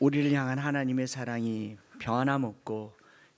우리를 향한 하나님의 사랑이 변함없고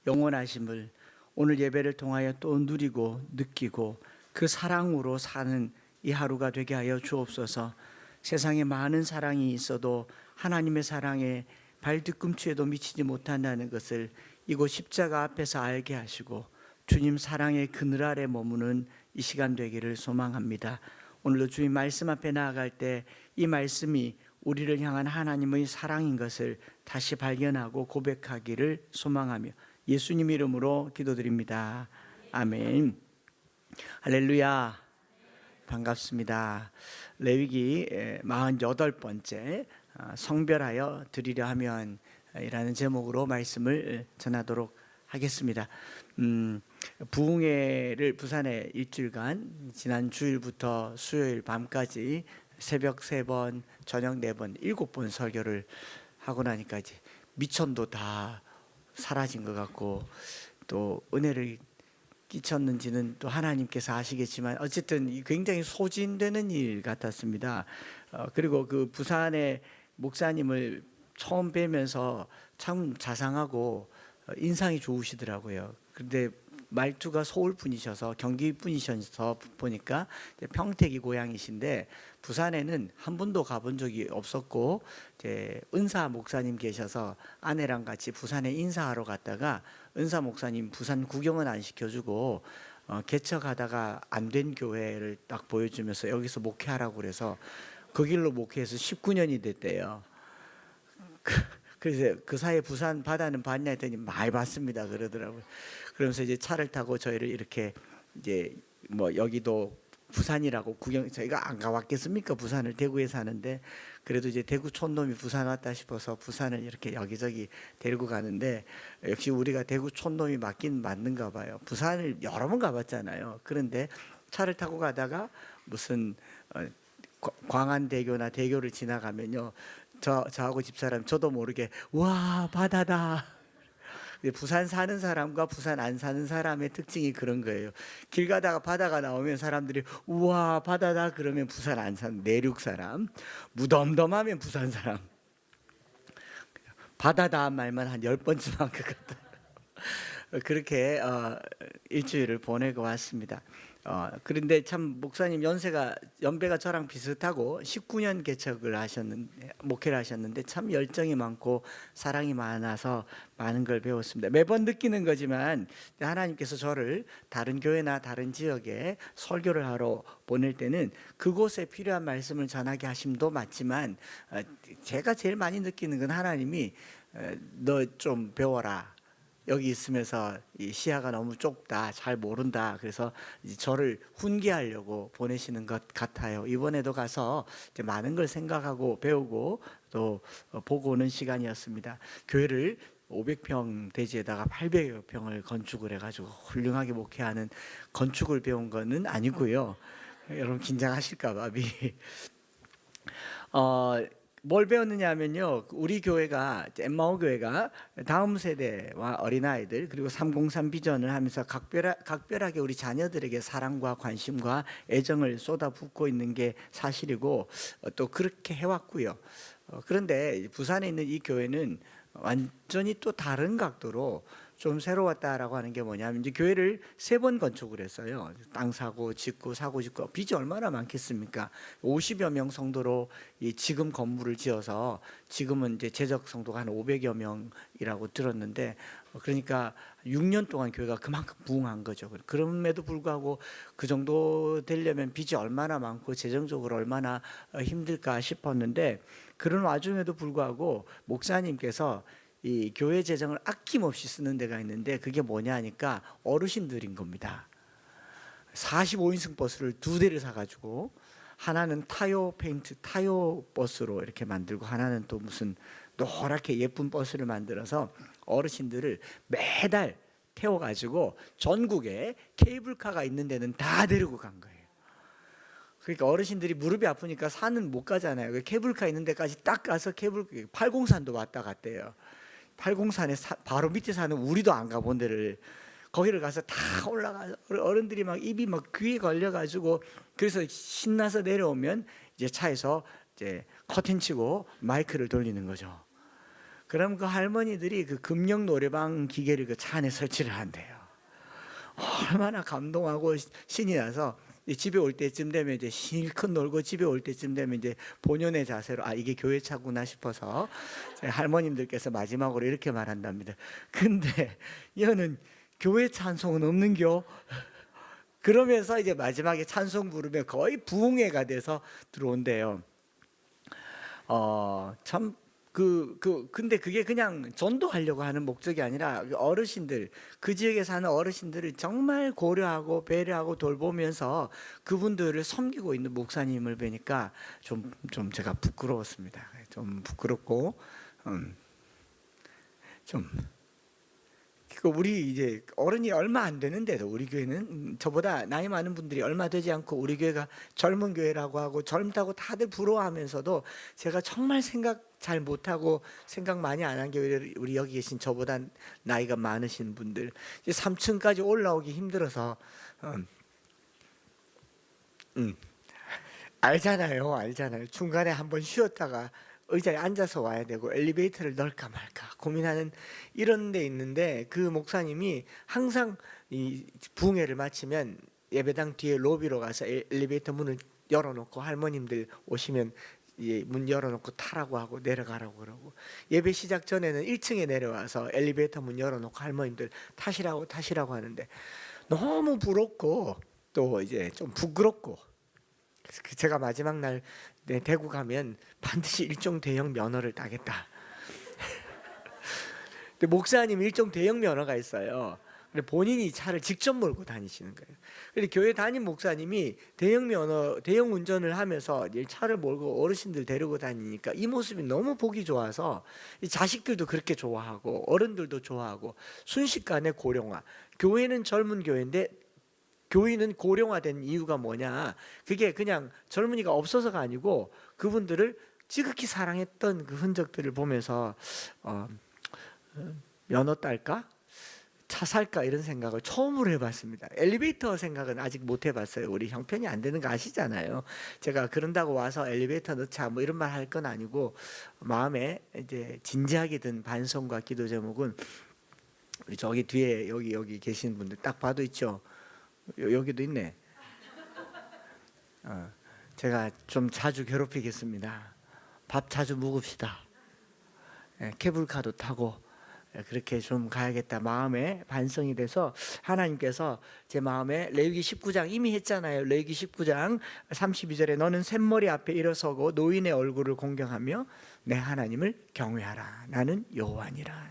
영원하심을 오늘 예배를 통하여 또 누리고 느끼고 그 사랑으로 사는 이 하루가 되게 하여 주옵소서. 세상에 많은 사랑이 있어도 하나님의 사랑에 발뒤꿈치에도 미치지 못한다는 것을 이곳 십자가 앞에서 알게 하시고 주님 사랑의 그늘 아래 머무는 이 시간 되기를 소망합니다. 오늘도 주님 말씀 앞에 나아갈 때 이 말씀이 우리를 향한 하나님의 사랑인 것을 다시 발견하고 고백하기를 소망하며 예수님 이름으로 기도드립니다. 아멘. 할렐루야. 반갑습니다. 레위기 48번째 성별하여 드리려 하면 이라는 제목으로 말씀을 전하도록 하겠습니다. 부흥회를 부산에 일주일간 지난 주일부터 수요일 밤까지 새벽 3번, 저녁 4번, 7번 설교를 하고 나니까 이제 미천도 다 사라진 것 같고 또 은혜를 끼쳤는지는 또 하나님께서 아시겠지만 어쨌든 굉장히 소진되는 일 같았습니다. 그리고 그 부산의 목사님을 처음 뵈면서 참 자상하고 인상이 좋으시더라고요. 그런데 말투가 서울 분이셔서 경기 분이셔서 보니까 평택이 고향이신데 부산에는 한 번도 가본 적이 없었고 이제 은사 목사님 계셔서 아내랑 같이 부산에 인사하러 갔다가 은사 목사님 부산 구경은 안 시켜주고 개척하다가 안 된 교회를 딱 보여주면서 여기서 목회하라고 그래서 그 길로 목회해서 19년이 됐대요. 그래서 그 사이에 부산 바다는 봤냐 했더니 많이 봤습니다 그러더라고요. 그러면서 이제 차를 타고 저희를 이렇게 이제 뭐 여기도 부산이라고 구경, 저희가 안 가봤겠습니까? 부산을 대구에 사는데 그래도 이제 대구 촌놈이 부산 왔다 싶어서 부산을 이렇게 여기저기 데리고 가는데 역시 우리가 대구 촌놈이 맞긴 맞는가 봐요. 부산을 여러 번 가봤잖아요. 그런데 차를 타고 가다가 무슨 광안대교나 대교를 지나가면요 저하고 집사람 저도 모르게 와 바다다. 부산 사는 사람과 부산 안 사는 사람의 특징이 그런 거예요. 길 가다가 바다가 나오면 사람들이 우와 바다다 그러면 부산 안 사는 내륙 사람, 무덤덤하면 부산 사람. 바다다 말만 한 10번쯤 한 것 같아요. 그렇게 일주일을 보내고 왔습니다. 그런데 참 목사님 연배가 저랑 비슷하고 19년 개척을 하셨는데 목회를 하셨는데 참 열정이 많고 사랑이 많아서 많은 걸 배웠습니다. 매번 느끼는 거지만 하나님께서 저를 다른 교회나 다른 지역에 설교를 하러 보낼 때는 그곳에 필요한 말씀을 전하게 하심도 맞지만 제가 제일 많이 느끼는 건 하나님이 너 좀 배워라. 여기 있으면서 이 시야가 너무 좁다, 잘 모른다. 그래서 저를 훈계하려고 보내시는 것 같아요. 이번에도 가서 이제 많은 걸 생각하고 배우고 또 보고 오는 시간이었습니다. 교회를 500평 대지에다가 800여 평을 건축을 해가지고 훌륭하게 목회하는 건축을 배운 거는 아니고요. 여러분 긴장하실까봐 미리. 뭘 배웠느냐 하면요 우리 교회가 엠마오 교회가 다음 세대와 어린아이들 그리고 303 비전을 하면서 각별하게 우리 자녀들에게 사랑과 관심과 애정을 쏟아붓고 있는 게 사실이고 또 그렇게 해왔고요. 그런데 부산에 있는 이 교회는 완전히 또 다른 각도로 좀 새로웠다라고 하는 게 뭐냐면 이제 교회를 3번 건축을 했어요. 땅 사고 짓고 사고 짓고 빚이 얼마나 많겠습니까? 50여 명 성도로 이 지금 건물을 지어서 지금은 이제 재적 성도가 한 500여 명이라고 들었는데 그러니까 6년 동안 교회가 그만큼 부흥한 거죠. 그럼에도 불구하고 그 정도 되려면 빚이 얼마나 많고 재정적으로 얼마나 힘들까 싶었는데 그런 와중에도 불구하고 목사님께서 이 교회 재정을 아낌없이 쓰는 데가 있는데 그게 뭐냐 하니까 어르신들인 겁니다. 45인승 버스를 2대를 사가지고 하나는 타요 페인트 타요 버스로 이렇게 만들고 하나는 또 무슨 노랗게 예쁜 버스를 만들어서 어르신들을 매달 태워가지고 전국에 케이블카가 있는 데는 다 데리고 간 거예요. 그러니까 어르신들이 무릎이 아프니까 산은 못 가잖아요. 케이블카 있는 데까지 딱 가서 팔공산도 왔다 갔대요. 팔공산에 바로 밑에 사는 우리도 안 가본 데를 거기를 가서 다 올라가서 어른들이 막 입이 막 귀에 걸려가지고 그래서 신나서 내려오면 이제 차에서 이제 커튼 치고 마이크를 돌리는 거죠. 그럼 그 할머니들이 그 금령 노래방 기계를 그 차 안에 설치를 한대요. 얼마나 감동하고 신이 나서 집에 올 때쯤 되면 이제 실컷 놀고 집에 올 때쯤 되면 이제 본연의 자세로 이게 교회 차구나 싶어서 할머님들께서 마지막으로 이렇게 말한답니다. 근데 여는 교회 찬송은 없는겨? 그러면서 이제 마지막에 찬송 부르면 거의 부흥회가 돼서 들어온대요. 참 근데 그게 그냥 전도하려고 하는 목적이 아니라 어르신들, 그 지역에 사는 어르신들을 정말 고려하고 배려하고 돌보면서 그분들을 섬기고 있는 목사님을 뵈니까 좀 제가 부끄러웠습니다. 좀 부끄럽고 좀 우리 이제 어른이 얼마 안 되는데도 우리 교회는 저보다 나이 많은 분들이 얼마 되지 않고 우리 교회가 젊은 교회라고 하고 젊다고 다들 부러워하면서도 제가 정말 생각 잘 못하고 생각 많이 안 한 게 우리 여기 계신 저보다 나이가 많으신 분들 이제 3층까지 올라오기 힘들어서 알잖아요. 중간에 한번 쉬었다가 의자에 앉아서 와야 되고 엘리베이터를 넣을까 말까 고민하는 이런 데 있는데 그 목사님이 항상 이 부흥회를 마치면 예배당 뒤에 로비로 가서 엘리베이터 문을 열어놓고 할머님들 오시면 문 열어놓고 타라고 하고 내려가라고 그러고 예배 시작 전에는 1층에 내려와서 엘리베이터 문 열어놓고 할머님들 타시라고 하는데 너무 부럽고 또 이제 좀 부끄럽고 제가 마지막 날 대구 가면 반드시 일종 대형 면허를 따겠다. 근데 목사님 일종 대형 면허가 있어요. 근데 본인이 차를 직접 몰고 다니시는 거예요. 근데 교회 담임 목사님이 대형 운전을 하면서 차를 몰고 어르신들 데리고 다니니까 이 모습이 너무 보기 좋아서 자식들도 그렇게 좋아하고 어른들도 좋아하고 순식간에 고령화. 교회는 젊은 교회인데 교인은 고령화된 이유가 뭐냐? 그게 그냥 젊은이가 없어서가 아니고 그분들을 지극히 사랑했던 그 흔적들을 보면서 면허 딸까? 차 살까? 이런 생각을 처음으로 해봤습니다. 엘리베이터 생각은 아직 못 해봤어요. 우리 형편이 안 되는 거 아시잖아요. 제가 그런다고 와서 엘리베이터 넣자 뭐 이런 말 할 건 아니고 마음에 이제 진지하게 든 반성과 기도 제목은 우리 저기 뒤에 여기 계신 분들 딱 봐도 있죠. 여기도 있네. 제가 좀 자주 괴롭히겠습니다. 밥 자주 먹읍시다. 케이블카도 타고 그렇게 좀 가야겠다 마음에 반성이 돼서 하나님께서 제 마음에 레위기 19장 이미 했잖아요. 레위기 19장 32절에 너는 샘머리 앞에 일어서고 노인의 얼굴을 공경하며 내 하나님을 경외하라. 나는 여호와니라.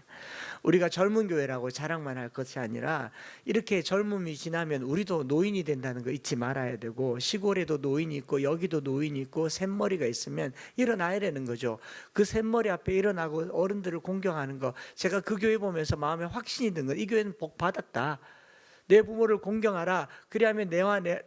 우리가 젊은 교회라고 자랑만 할 것이 아니라 이렇게 젊음이 지나면 우리도 노인이 된다는 거 잊지 말아야 되고 시골에도 노인이 있고 여기도 노인이 있고 샘머리가 있으면 일어나야 되는 거죠. 그 샘머리 앞에 일어나고 어른들을 공경하는 거 제가 그 교회 보면서 마음에 확신이 든 거 이 교회는 복 받았다. 내 부모를 공경하라. 그리하면 내와 내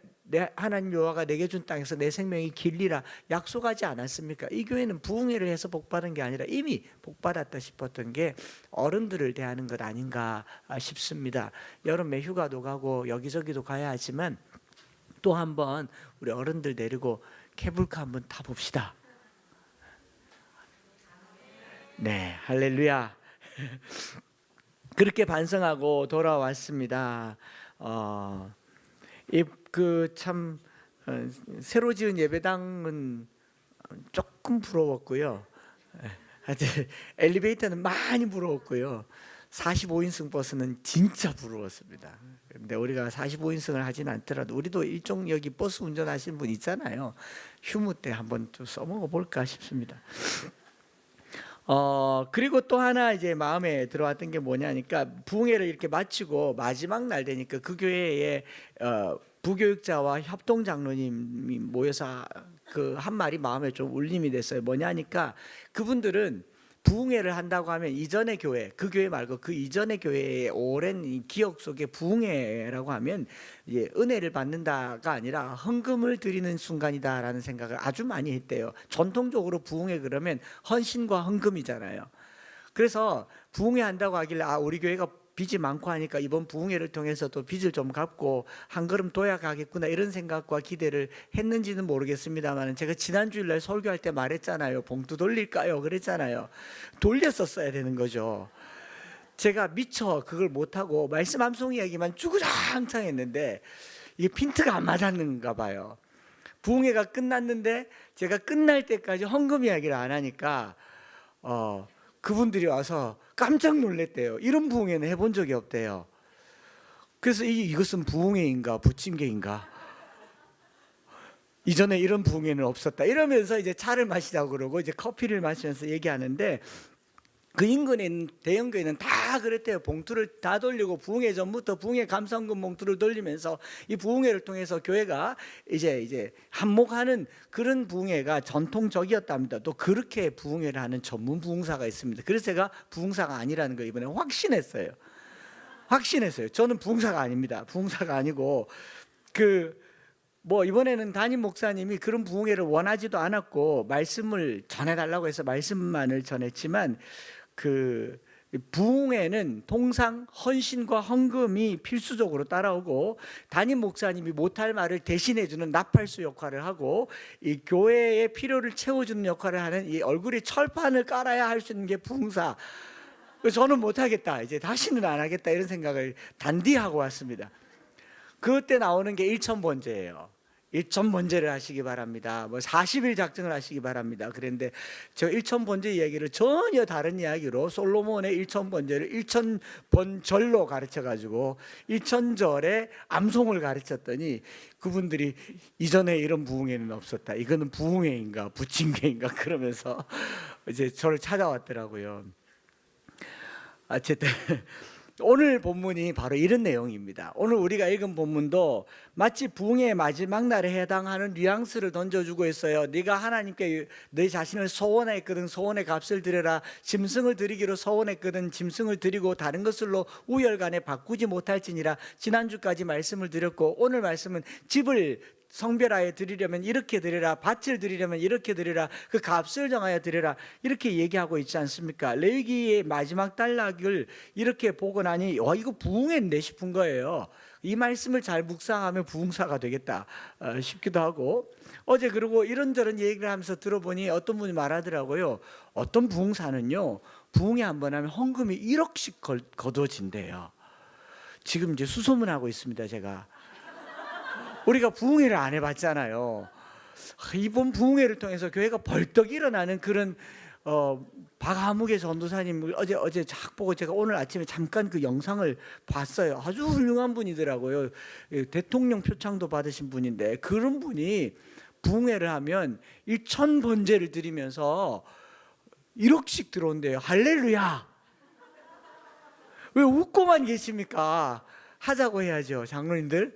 하나님 여호와가 내게 준 땅에서 내 생명이 길리라 약속하지 않았습니까? 이 교회는 부흥회를 해서 복받은 게 아니라 이미 복받았다 싶었던 게 어른들을 대하는 것 아닌가 싶습니다. 여름에 휴가도 가고 여기저기도 가야 하지만 또 한번 우리 어른들 데리고 케이블카 한번 타봅시다. 네, 할렐루야. 그렇게 반성하고 돌아왔습니다. 참 새로 지은 예배당은 조금 부러웠고요. 하여튼 엘리베이터는 많이 부러웠고요. 45인승 버스는 진짜 부러웠습니다. 근데 우리가 45인승을 하진 않더라도 우리도 일종 여기 버스 운전하시는 분 있잖아요. 휴무 때 한번 좀 써먹어 볼까 싶습니다. 그리고 또 하나 이제 마음에 들어왔던 게 뭐냐니까 부흥회를 이렇게 마치고 마지막 날 되니까 그 교회에 부교육자와 협동 장로님이 모여서 그 한 말이 마음에 좀 울림이 됐어요. 뭐냐니까 그분들은 부흥회를 한다고 하면 이전의 교회, 그 교회 말고 그 이전의 교회의 오랜 기억 속에 부흥회라고 하면 이제 은혜를 받는다가 아니라 헌금을 드리는 순간이다라는 생각을 아주 많이 했대요. 전통적으로 부흥회 그러면 헌신과 헌금이잖아요. 그래서 부흥회 한다고 하길래 우리 교회가 빚이 많고 하니까 이번 부흥회를 통해서도 빚을 좀 갚고 한 걸음 둬야 가겠구나 이런 생각과 기대를 했는지는 모르겠습니다만, 제가 지난 주일날 설교할 때 말했잖아요. 봉투 돌릴까요? 그랬잖아요. 돌렸었어야 되는 거죠. 제가 미처 그걸 못하고 말씀 암송 이야기만 주구장창 했는데 이게 핀트가 안 맞았는가 봐요. 부흥회가 끝났는데 제가 끝날 때까지 헌금 이야기를 안 하니까 그분들이 와서 깜짝 놀랐대요. 이런 부흥회는 해본 적이 없대요. 그래서 이것은 부흥회인가 부침개인가, 이전에 이런 부흥회는 없었다 이러면서 이제 차를 마시자고 그러고 이제 커피를 마시면서 얘기하는데, 그 인근에 있는 대형교회는 다 그랬대요. 봉투를 다 돌리고 부흥회 전부터 부흥회 감사헌금 봉투를 돌리면서 이 부흥회를 통해서 교회가 이제 한몫하는 그런 부흥회가 전통적이었답니다. 또 그렇게 부흥회를 하는 전문 부흥사가 있습니다. 그래서 제가 부흥사가 아니라는 걸 이번에 확신했어요. 저는 부흥사가 아닙니다. 부흥사가 아니고 이번에는 담임 목사님이 그런 부흥회를 원하지도 않았고 말씀을 전해달라고 해서 말씀만을 전했지만, 부흥회는 통상 헌신과 헌금이 필수적으로 따라오고 담임 목사님이 못할 말을 대신해주는 나팔수 역할을 하고 이 교회의 필요를 채워주는 역할을 하는 이 얼굴에 철판을 깔아야 할 수 있는 게 부흥사. 저는 못하겠다, 이제 다시는 안 하겠다 이런 생각을 단디 하고 왔습니다. 그때 나오는 게 일천번제예요. 일천번제를 하시기 바랍니다. 40일 작정을 하시기 바랍니다. 그런데 저 일천번제 이야기를 전혀 다른 이야기로 솔로몬의 일천번제를 일천번절로 가르쳐가지고 일천절에 암송을 가르쳤더니 그분들이 이전에 이런 부흥회는 없었다, 이거는 부흥회인가 부침개인가 그러면서 이제 저를 찾아왔더라고요. 어쨌든 오늘 본문이 바로 이런 내용입니다. 오늘 우리가 읽은 본문도 마치 부흥의 마지막 날에 해당하는 뉘앙스를 던져주고 있어요. 네가 하나님께 네 자신을 소원했거든 소원의 값을 드려라. 짐승을 드리기로 소원했거든 짐승을 드리고 다른 것으로 우열간에 바꾸지 못할지니라. 지난주까지 말씀을 드렸고 오늘 말씀은 집을 성별하여 드리려면 이렇게 드리라, 밭을 드리려면 이렇게 드리라, 그 값을 정하여 드리라, 이렇게 얘기하고 있지 않습니까? 레위기의 마지막 단락을 이렇게 보고 나니 이거 부흥회인데 싶은 거예요. 이 말씀을 잘 묵상하면 부흥사가 되겠다 싶기도 하고, 어제 그리고 이런저런 얘기를 하면서 들어보니 어떤 분이 말하더라고요. 어떤 부흥사는요, 부흥회 한번 하면 헌금이 1억씩 거둬진대요. 지금 이제 수소문하고 있습니다. 제가 우리가 부흥회를 안 해봤잖아요. 이번 부흥회를 통해서 교회가 벌떡 일어나는 그런 박하묵의 전도사님 어제 쫙 보고 제가 오늘 아침에 잠깐 그 영상을 봤어요. 아주 훌륭한 분이더라고요. 대통령 표창도 받으신 분인데 그런 분이 부흥회를 하면 1,000번제를 드리면서 1억씩 들어온대요. 할렐루야. 왜 웃고만 계십니까? 하자고 해야죠, 장로님들.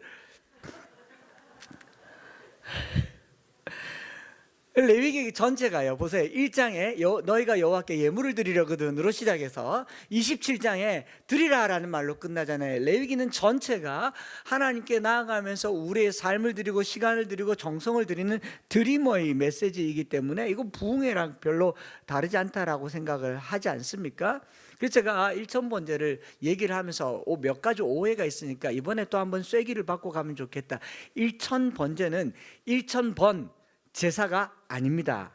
레위기 전체가요, 보세요. 1장에 너희가 여호와께 예물을 드리려거든으로 시작해서 27장에 드리라라는 말로 끝나잖아요. 레위기는 전체가 하나님께 나아가면서 우리의 삶을 드리고 시간을 드리고 정성을 드리는 드리머의 메시지이기 때문에 이거 부흥회랑 별로 다르지 않다라고 생각을 하지 않습니까? 그래서 제가 일천번제를 얘기를 하면서 몇 가지 오해가 있으니까 이번에 또 한번 쐐기를 받고 가면 좋겠다. 일천번제는 1,000번 제사가 아닙니다.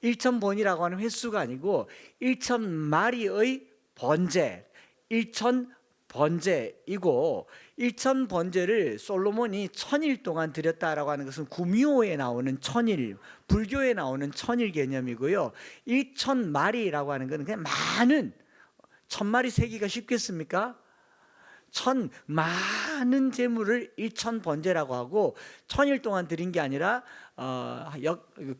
1,000번이라고 하는 횟수가 아니고 1,000마리의 번제, 1,000번제이고 1,000번제를 솔로몬이 1,000일 동안 드렸다라고 하는 것은 구미호에 나오는 1,000일, 불교에 나오는 1,000일 개념이고요. 1,000마리라고 하는 것은 그냥 많은, 1,000마리 세기가 쉽겠습니까? 많은 재물을 1,000번제라고 하고 1,000일 동안 드린 게 아니라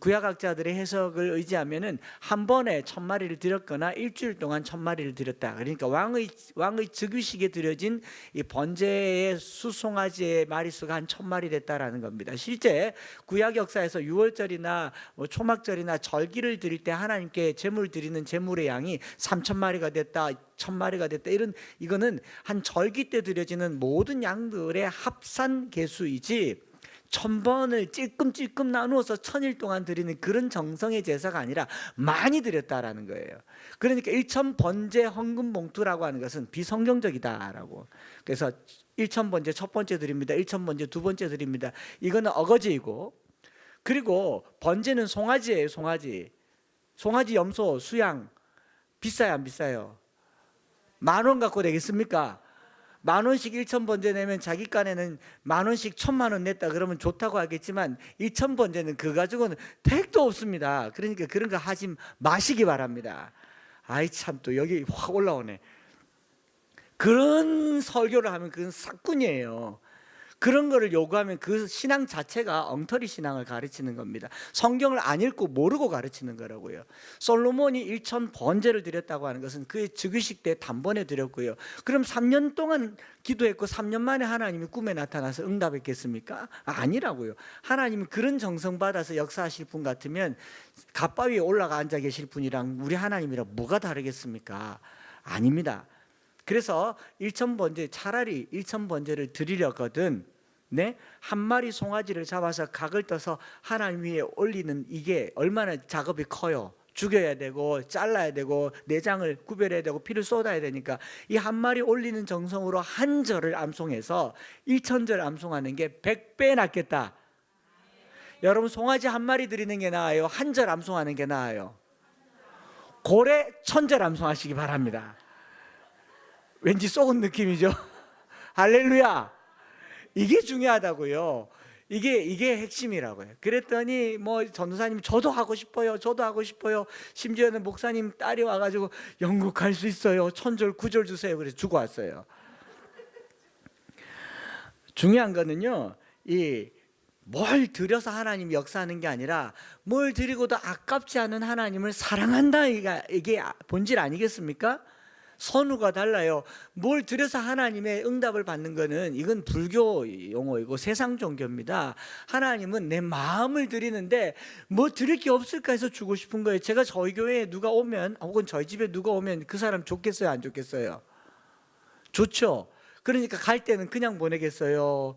구약학자들의 해석을 의지하면은 한 번에 1,000마리를 드렸거나 일주일 동안 1,000마리를 드렸다. 그러니까 왕의 즉위식에 드려진 이 번제의 수송아지의 마리수가 한 1,000마리 됐다라는 겁니다. 실제 구약 역사에서 유월절이나 초막절이나 절기를 드릴 때 하나님께 제물 드리는 제물의 양이 3,000마리가 됐다, 1,000마리가 됐다, 이거는 한 절기 때 드려지는 모든 양들의 합산 개수이지 1000번을 찔끔찔끔 나누어서 1000일 동안 드리는 그런 정성의 제사가 아니라 많이 드렸다라는 거예요. 그러니까 1000번제 헌금 봉투라고 하는 것은 비성경적이다라고. 그래서 1000번제 첫 번째 드립니다, 1000번제 두 번째 드립니다, 이거는 어거지이고, 그리고 번제는 송아지예요. 송아지 염소 수양 비싸요 안 비싸요? 10,000원 갖고 되겠습니까? 10,000원씩 1000번제 내면 자기 간에는 10,000원씩 1,000,000원 냈다 그러면 좋다고 하겠지만 1000번제는 그거 가지고는 택도 없습니다. 그러니까 그런 거 하지 마시기 바랍니다. 아이 참, 또 여기 확 올라오네. 그런 설교를 하면 그건 사꾼이에요. 그런 거를 요구하면 그 신앙 자체가 엉터리 신앙을 가르치는 겁니다. 성경을 안 읽고 모르고 가르치는 거라고요. 솔로몬이 1000번제를 드렸다고 하는 것은 그의 즉위식 때 단번에 드렸고요. 그럼 3년 동안 기도했고 3년 만에 하나님이 꿈에 나타나서 응답했겠습니까? 아니라고요. 하나님이 그런 정성 받아서 역사하실 분 같으면 갓바 위에 올라가 앉아 계실 분이랑 우리 하나님이랑 뭐가 다르겠습니까? 아닙니다. 그래서 1000번제, 차라리 1000번제를 드리려거든, 네? 한 마리 송아지를 잡아서 각을 떠서 하나님 위에 올리는 이게 얼마나 작업이 커요. 죽여야 되고 잘라야 되고 내장을 구별해야 되고 피를 쏟아야 되니까 이 한 마리 올리는 정성으로 한 절을 암송해서 1000절 암송하는 게 100배 낫겠다. 여러분, 송아지 한 마리 드리는 게 나아요, 한 절 암송하는 게 나아요? 고래 1000절 암송하시기 바랍니다. 왠지 썩은 느낌이죠. 할렐루야. 이게 중요하다고요. 이게 핵심이라고요. 그랬더니 뭐 전도사님 저도 하고 싶어요, 저도 하고 싶어요. 심지어는 목사님 딸이 와가지고 영국 갈 수 있어요, 1000절 9절 주세요. 그래서 주고 왔어요. 중요한 거는요, 이 뭘 드려서 하나님이 역사하는 게 아니라 뭘 드리고도 아깝지 않은 하나님을 사랑한다, 이게 본질 아니겠습니까? 선우가 달라요. 뭘 드려서 하나님의 응답을 받는 거는 이건 불교 용어이고 세상 종교입니다. 하나님은 내 마음을 드리는데 뭐 드릴 게 없을까 해서 주고 싶은 거예요. 제가 저희 교회에 누가 오면, 혹은 저희 집에 누가 오면 그 사람 좋겠어요 안 좋겠어요? 좋죠. 그러니까 갈 때는 그냥 보내겠어요?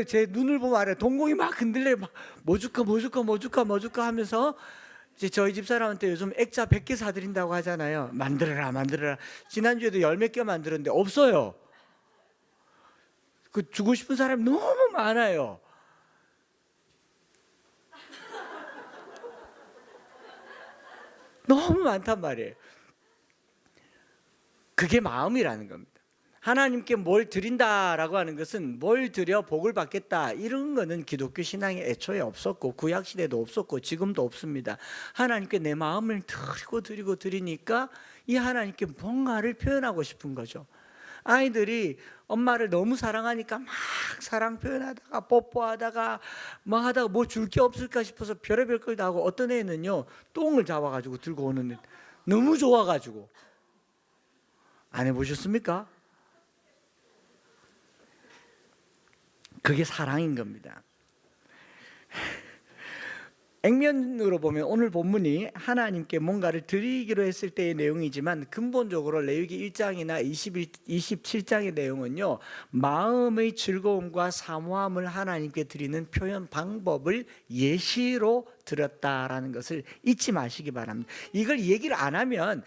제 눈을 보면 알아요. 동공이 막 흔들려요. 뭐 줄까 하면서 이제 저희 집 사람한테 요즘 액자 100개 사드린다고 하잖아요. 만들어라. 지난주에도 10몇 개 만들었는데 없어요. 그 주고 싶은 사람이 너무 많아요. 너무 많단 말이에요. 그게 마음이라는 겁니다. 하나님께 뭘 드린다라고 하는 것은 뭘 드려 복을 받겠다 이런 거는 기독교 신앙에 애초에 없었고 구약 시대도 없었고 지금도 없습니다. 하나님께 내 마음을 드리니까 이 하나님께 뭔가를 표현하고 싶은 거죠. 아이들이 엄마를 너무 사랑하니까 막 사랑 표현하다가 뽀뽀하다가 뭐 하다가 뭐 줄 게 없을까 싶어서 별의별 걸 다 하고, 어떤 애는요 똥을 잡아가지고 들고 오는 애, 너무 좋아가지고. 안 해보셨습니까? 그게 사랑인 겁니다. 액면으로 보면 오늘 본문이 하나님께 뭔가를 드리기로 했을 때의 내용이지만 근본적으로 레위기 1장이나 27장의 내용은요, 마음의 즐거움과 사모함을 하나님께 드리는 표현 방법을 예시로 드렸다라는 것을 잊지 마시기 바랍니다. 이걸 얘기를 안 하면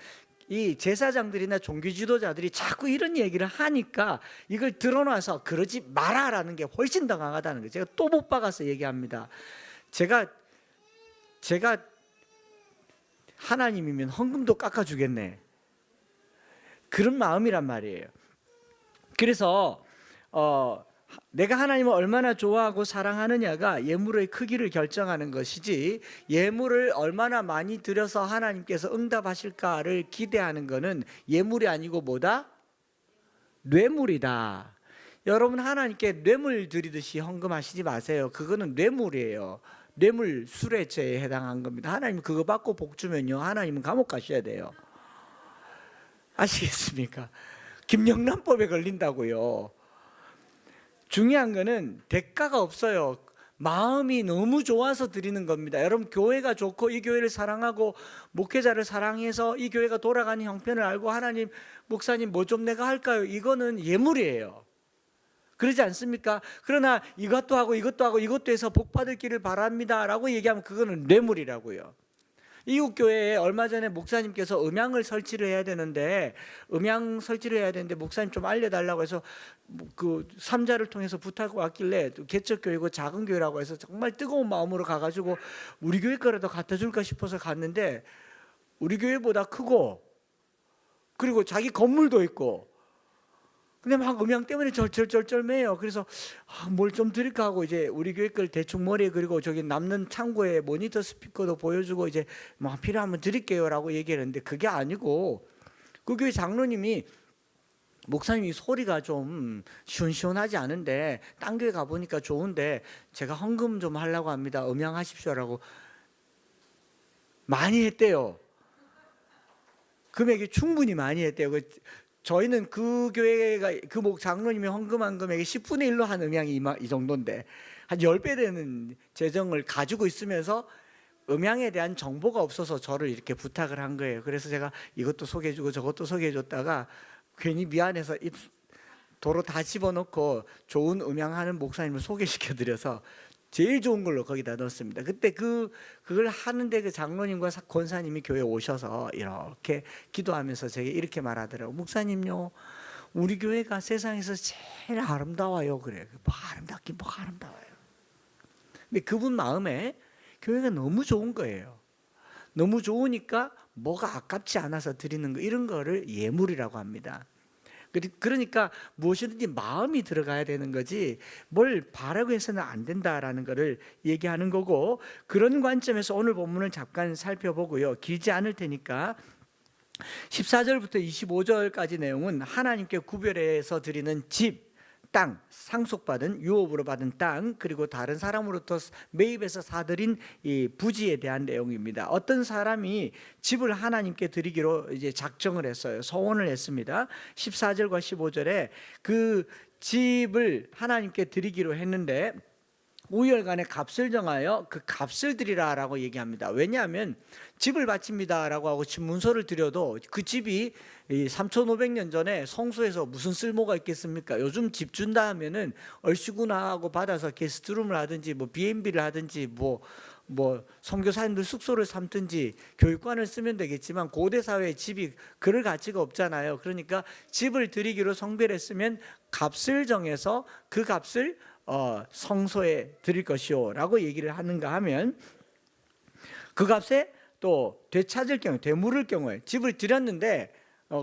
이 제사장들이나 종교 지도자들이 자꾸 이런 얘기를 하니까 이걸 드러나서 그러지 마라라는 게 훨씬 더 강하다는 거예요. 제가 또 못 박아서 얘기합니다. 제가 하나님이면 헌금도 깎아주겠네, 그런 마음이란 말이에요. 그래서 내가 하나님을 얼마나 좋아하고 사랑하느냐가 예물의 크기를 결정하는 것이지, 예물을 얼마나 많이 드려서 하나님께서 응답하실까를 기대하는 것은 예물이 아니고 뭐다? 뇌물이다. 여러분, 하나님께 뇌물 드리듯이 헌금하시지 마세요. 그거는 뇌물이에요. 뇌물 수뢰죄에 해당한 겁니다. 하나님 그거 받고 복 주면요, 하나님은 감옥 가셔야 돼요. 아시겠습니까? 김영란법에 걸린다고요. 중요한 거는 대가가 없어요. 마음이 너무 좋아서 드리는 겁니다. 여러분, 교회가 좋고 이 교회를 사랑하고 목회자를 사랑해서 이 교회가 돌아가는 형편을 알고 하나님, 목사님 뭐 좀 내가 할까요? 이거는 예물이에요. 그러지 않습니까? 그러나 이것도 하고 이것도 하고 이것도 해서 복 받을 길을 바랍니다라고 얘기하면 그거는 뇌물이라고요. 이웃 교회에 얼마 전에 목사님께서 음향을 설치를 해야 되는데 목사님 좀 알려달라고 해서 그 삼자를 통해서 부탁을 왔길래 개척교회고 작은 교회라고 해서 정말 뜨거운 마음으로 가가지고 우리 교회 거라도 갖다 줄까 싶어서 갔는데 우리 교회보다 크고 그리고 자기 건물도 있고 근데 막 음향 때문에 절절절절매요. 그래서 뭘 좀 드릴까 하고 이제 우리 교회 걸 대충 머리에 그리고 저기 남는 창고에 모니터 스피커도 보여주고 이제 뭐 필요하면 드릴게요라고 얘기했는데 그게 아니고 그 교회 장로님이 목사님이 소리가 좀 시원시원하지 않은데 딴 교회 가보니까 좋은데 제가 헌금 좀 하려고 합니다. 음향하십시오라고 많이 했대요. 금액이 충분히 많이 했대요. 저희는 그 교회가 그 목 장로님이 헌금한 금액의 10분의 1로 한 음향이 이 정도인데 한 10배 되는 재정을 가지고 있으면서 음향에 대한 정보가 없어서 저를 이렇게 부탁을 한 거예요. 그래서 제가 이것도 소개해주고 저것도 소개해줬다가 괜히 미안해서 도로 다 집어넣고 좋은 음향하는 목사님을 소개시켜드려서 제일 좋은 걸로 거기다 넣었습니다. 그때 그걸 하는데 그 장로님과 권사님이 교회에 오셔서 이렇게 기도하면서 제게 이렇게 말하더라고요. 목사님요, 우리 교회가 세상에서 제일 아름다워요. 그래. 아름답긴 뭐가 아름다워요. 근데 그분 마음에 교회가 너무 좋은 거예요. 너무 좋으니까 뭐가 아깝지 않아서 드리는 거 이런 거를 예물이라고 합니다. 그러니까 무엇이든지 마음이 들어가야 되는 거지 뭘 바라고 해서는 안 된다라는 것을 얘기하는 거고 그런 관점에서 오늘 본문을 잠깐 살펴보고요. 길지 않을 테니까 14절부터 25절까지 내용은 하나님께 구별해서 드리는 집, 땅, 상속받은 유업으로 받은 땅 그리고 다른 사람으로부터 매입해서 사들인 이 부지에 대한 내용입니다. 어떤 사람이 집을 하나님께 드리기로 이제 작정을 했어요. 소원을 했습니다. 14절과 15절에 그 집을 하나님께 드리기로 했는데 우열간에 값을 정하여 그 값을 드리라라고 얘기합니다. 왜냐하면 집을 바칩니다라고 하고 집 문서를 드려도 그 집이 3,500년 전에 성소에서 무슨 쓸모가 있겠습니까? 요즘 집 준다 하면은 얼씨구나 하고 받아서 게스트룸을 하든지 뭐 B&B를 하든지 뭐 선교사님들 숙소를 삼든지 교육관을 쓰면 되겠지만 고대 사회에 집이 그럴 가치가 없잖아요. 그러니까 집을 드리기로 성별했으면 값을 정해서 그 값을 성소에 드릴 것이요 라고 얘기를 하는가 하면 그 값에 또 되찾을 경우 되물을 경우에 집을 드렸는데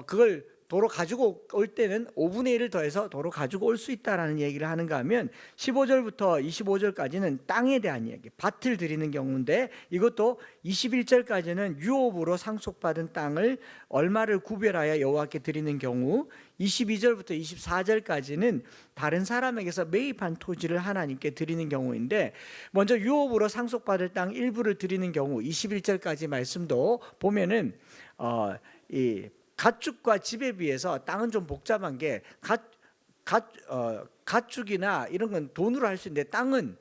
그걸 도로 가지고 올 때는 5분의 1을 더해서 도로 가지고 올 수 있다라는 얘기를 하는가 하면 15절부터 25절까지는 땅에 대한 이야기, 밭을 드리는 경우인데 이것도 21절까지는 유업으로 상속받은 땅을 얼마를 구별하여 여호와께 드리는 경우 22절부터 24절까지는 다른 사람에게서 매입한 토지를 하나님께 드리는 경우인데 먼저 유업으로 상속받을 땅 일부를 드리는 경우 21절까지 말씀도 보면은 이 가축과 집에 비해서 땅은 좀 복잡한 게 가축이나 이런 건 돈으로 할 수 있는데 땅은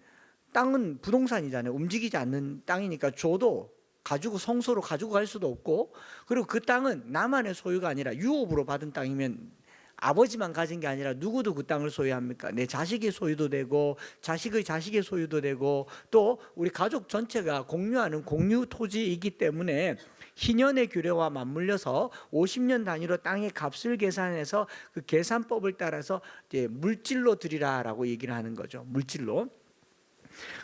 부동산이잖아요. 움직이지 않는 땅이니까 줘도 가지고 성소로 가지고 갈 수도 없고 그리고 그 땅은 나만의 소유가 아니라 유업으로 받은 땅이면 아버지만 가진 게 아니라 누구도 그 땅을 소유합니까? 내 자식의 소유도 되고 자식의 자식의 소유도 되고 또 우리 가족 전체가 공유하는 공유 토지이기 때문에 희년의 규례와 맞물려서 50년 단위로 땅의 값을 계산해서 그 계산법을 따라서 이제 물질로 드리라라고 얘기를 하는 거죠. 물질로.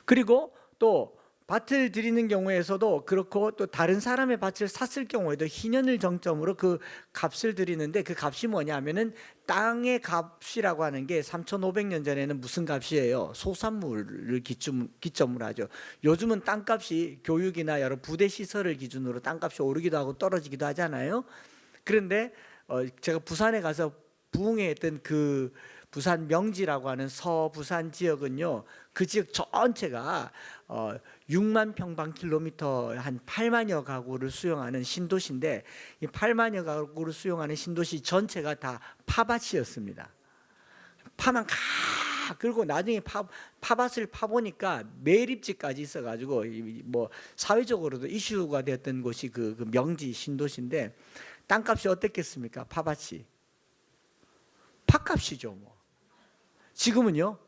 그리고 또 밭을 드리는 경우에서도 그렇고 또 다른 사람의 밭을 샀을 경우에도 희년을 정점으로 그 값을 드리는데 그 값이 뭐냐면은 땅의 값이라고 하는 게 3,500년 전에는 무슨 값이에요? 소산물을 기점으로 하죠. 요즘은 땅값이 교육이나 여러 부대 시설을 기준으로 땅값이 오르기도 하고 떨어지기도 하잖아요. 그런데 제가 부산에 가서 부흥회했던 그 부산 명지라고 하는 서부산 지역은요, 그 지역 전체가 6만 평방킬로미터 한 8만여 가구를 수용하는 신도시인데 이 8만여 가구를 수용하는 신도시 전체가 다 파밭이었습니다. 파만 그리고 나중에 파밭을 파보니까 매립지까지 있어가지고 뭐 사회적으로도 이슈가 되었던 곳이 그 명지 신도시인데 땅값이 어땠겠습니까? 파밭이 팥값이죠 뭐. 지금은요?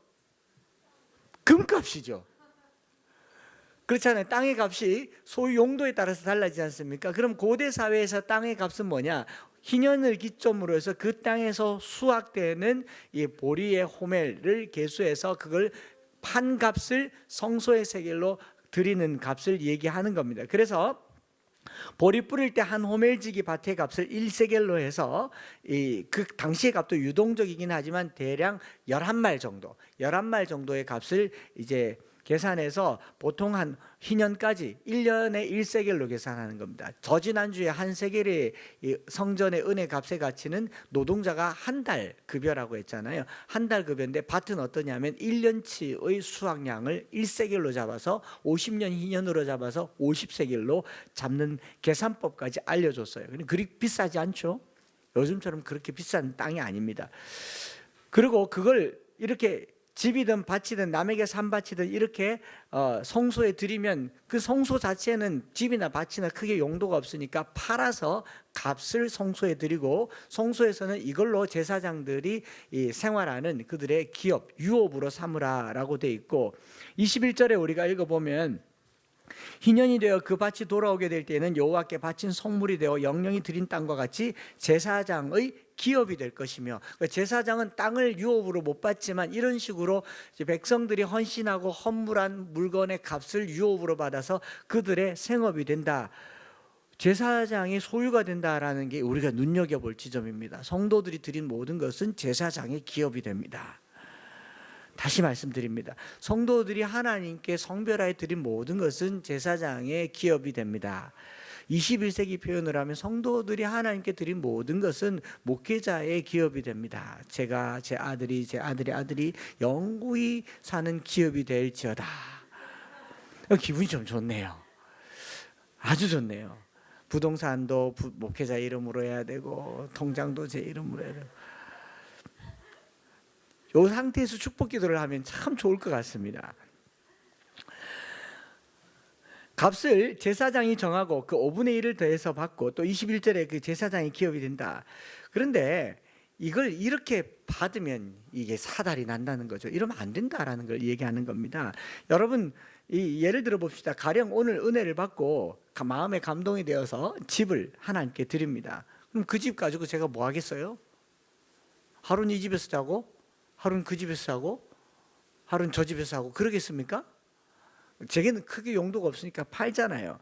금값이죠. 그렇잖아요. 땅의 값이 소유 용도에 따라서 달라지지 않습니까? 그럼 고대 사회에서 땅의 값은 뭐냐? 희년을 기점으로 해서 그 땅에서 수확되는 이 보리의 호멜을 계수해서 그걸 판 값을 성소의 세겔로 드리는 값을 얘기하는 겁니다. 그래서 보리 뿌릴 때 한 호멜지기 밭의 값을 1세겔로 해서 그 당시의 값도 유동적이긴 하지만 대략 11말 정도의 값을 이제 계산해서 보통 한 희년까지 1년에 1세겔로 계산하는 겁니다. 저지난주에 한 세겔의 성전의 은혜 값의 가치는 노동자가 한 달 급여라고 했잖아요. 한 달 급여인데 밭은 어떠냐면 1년치의 수확량을 1세겔로 잡아서 50년 희년으로 잡아서 50세겔로 잡는 계산법까지 알려줬어요. 그리 비싸지 않죠? 요즘처럼 그렇게 비싼 땅이 아닙니다. 그리고 그걸 이렇게 집이든 밭이든 남에게 산 밭이든 이렇게 성소에 드리면 그 성소 자체는 집이나 밭이나 크게 용도가 없으니까 팔아서 값을 성소에 드리고 성소에서는 이걸로 제사장들이 생활하는 그들의 기업, 유업으로 삼으라라고 돼 있고 21절에 우리가 읽어보면 희년이 되어 그 밭이 돌아오게 될 때에는 여호와께 바친 성물이 되어 영령이 드린 땅과 같이 제사장의 기업이 될 것이며 제사장은 땅을 유업으로 못 받지만 이런 식으로 백성들이 헌신하고 헌물한 물건의 값을 유업으로 받아서 그들의 생업이 된다. 제사장의 소유가 된다라는 게 우리가 눈여겨볼 지점입니다. 성도들이 드린 모든 것은 제사장의 기업이 됩니다. 다시 말씀드립니다. 성도들이 하나님께 성별하여 드린 모든 것은 제사장의 기업이 됩니다. 21세기 표현을 하면 성도들이 하나님께 드린 모든 것은 목회자의 기업이 됩니다. 제가 제 아들이 아들이 영구히 사는 기업이 될지어다. 기분이 좀 좋네요. 아주 좋네요. 부동산도 목회자 이름으로 해야 되고 통장도 제 이름으로 해야 되고 이 상태에서 축복 기도를 하면 참 좋을 것 같습니다. 값을 제사장이 정하고 그 5분의 1을 더해서 받고 또 21절에 그 제사장이 기업이 된다. 그런데 이걸 이렇게 받으면 이게 사달이 난다는 거죠. 이러면 안 된다라는 걸 얘기하는 겁니다. 여러분 예를 들어 봅시다. 가령 오늘 은혜를 받고 마음에 감동이 되어서 집을 하나님께 드립니다. 그럼 그 집 가지고 제가 뭐 하겠어요? 하루는 이 집에서 자고 하루는 그 집에서 자고 하루는 저 집에서 자고 그러겠습니까? 제게는 크게 용도가 없으니까 팔잖아요.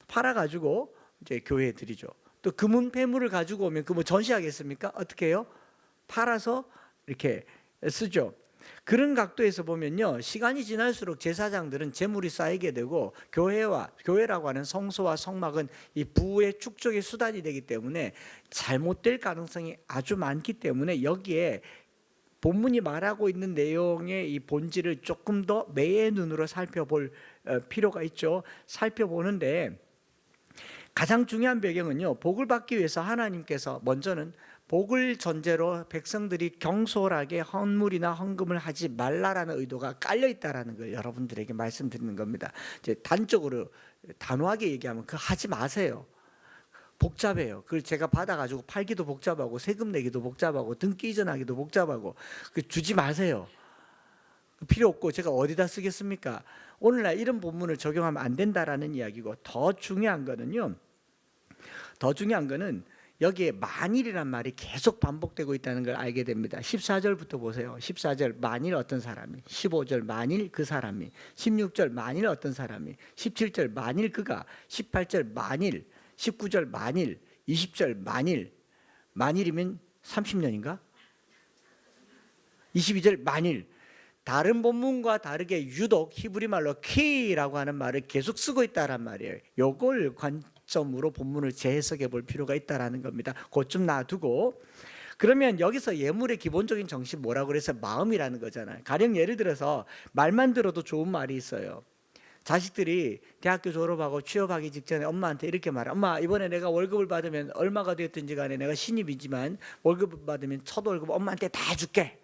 팔아가지고 이제 교회에 드리죠. 또 금은 폐물을 가지고 오면 그 뭐 전시하겠습니까? 어떻게 해요? 팔아서 이렇게 쓰죠. 그런 각도에서 보면요, 시간이 지날수록 제사장들은 재물이 쌓이게 되고 교회라고 하는 성소와 성막은 이 부의 축적의 수단이 되기 때문에 잘못될 가능성이 아주 많기 때문에 여기에 본문이 말하고 있는 내용의 이 본질을 조금 더 매의 눈으로 살펴볼 필요가 있죠. 살펴보는데 가장 중요한 배경은요, 복을 받기 위해서 하나님께서 먼저는 복을 전제로 백성들이 경솔하게 헌물이나 헌금을 하지 말라라는 의도가 깔려 있다라는 걸 여러분들에게 말씀드리는 겁니다. 이제 단적으로 단호하게 얘기하면 그 하지 마세요. 복잡해요. 그걸 제가 받아가지고 팔기도 복잡하고 세금 내기도 복잡하고 등기 이전하기도 복잡하고 주지 마세요. 필요 없고 제가 어디다 쓰겠습니까? 오늘날 이런 본문을 적용하면 안 된다라는 이야기고 더 중요한 거는 여기에 만일이란 말이 계속 반복되고 있다는 걸 알게 됩니다. 14절부터 보세요. 14절 만일 어떤 사람이, 15절 만일 그 사람이, 16절 만일 어떤 사람이, 17절 만일 그가, 18절 만일, 19절 만일, 20절 만일이면 30년인가? 22절 만일. 다른 본문과 다르게 유독 히브리 말로 키라고 하는 말을 계속 쓰고 있다란 말이에요. 요걸 관점으로 본문을 재해석해 볼 필요가 있다라는 겁니다. 그것 좀 놔두고, 그러면 여기서 예물의 기본적인 정신 뭐라고 그래서 마음이라는 거잖아요. 가령 예를 들어서 말만 들어도 좋은 말이 있어요. 자식들이 대학교 졸업하고 취업하기 직전에 엄마한테 이렇게 말해. 엄마, 이번에 내가 월급을 받으면 얼마가 되었든지 간에 내가 신입이지만 월급을 받으면 첫 월급 엄마한테 다 줄게.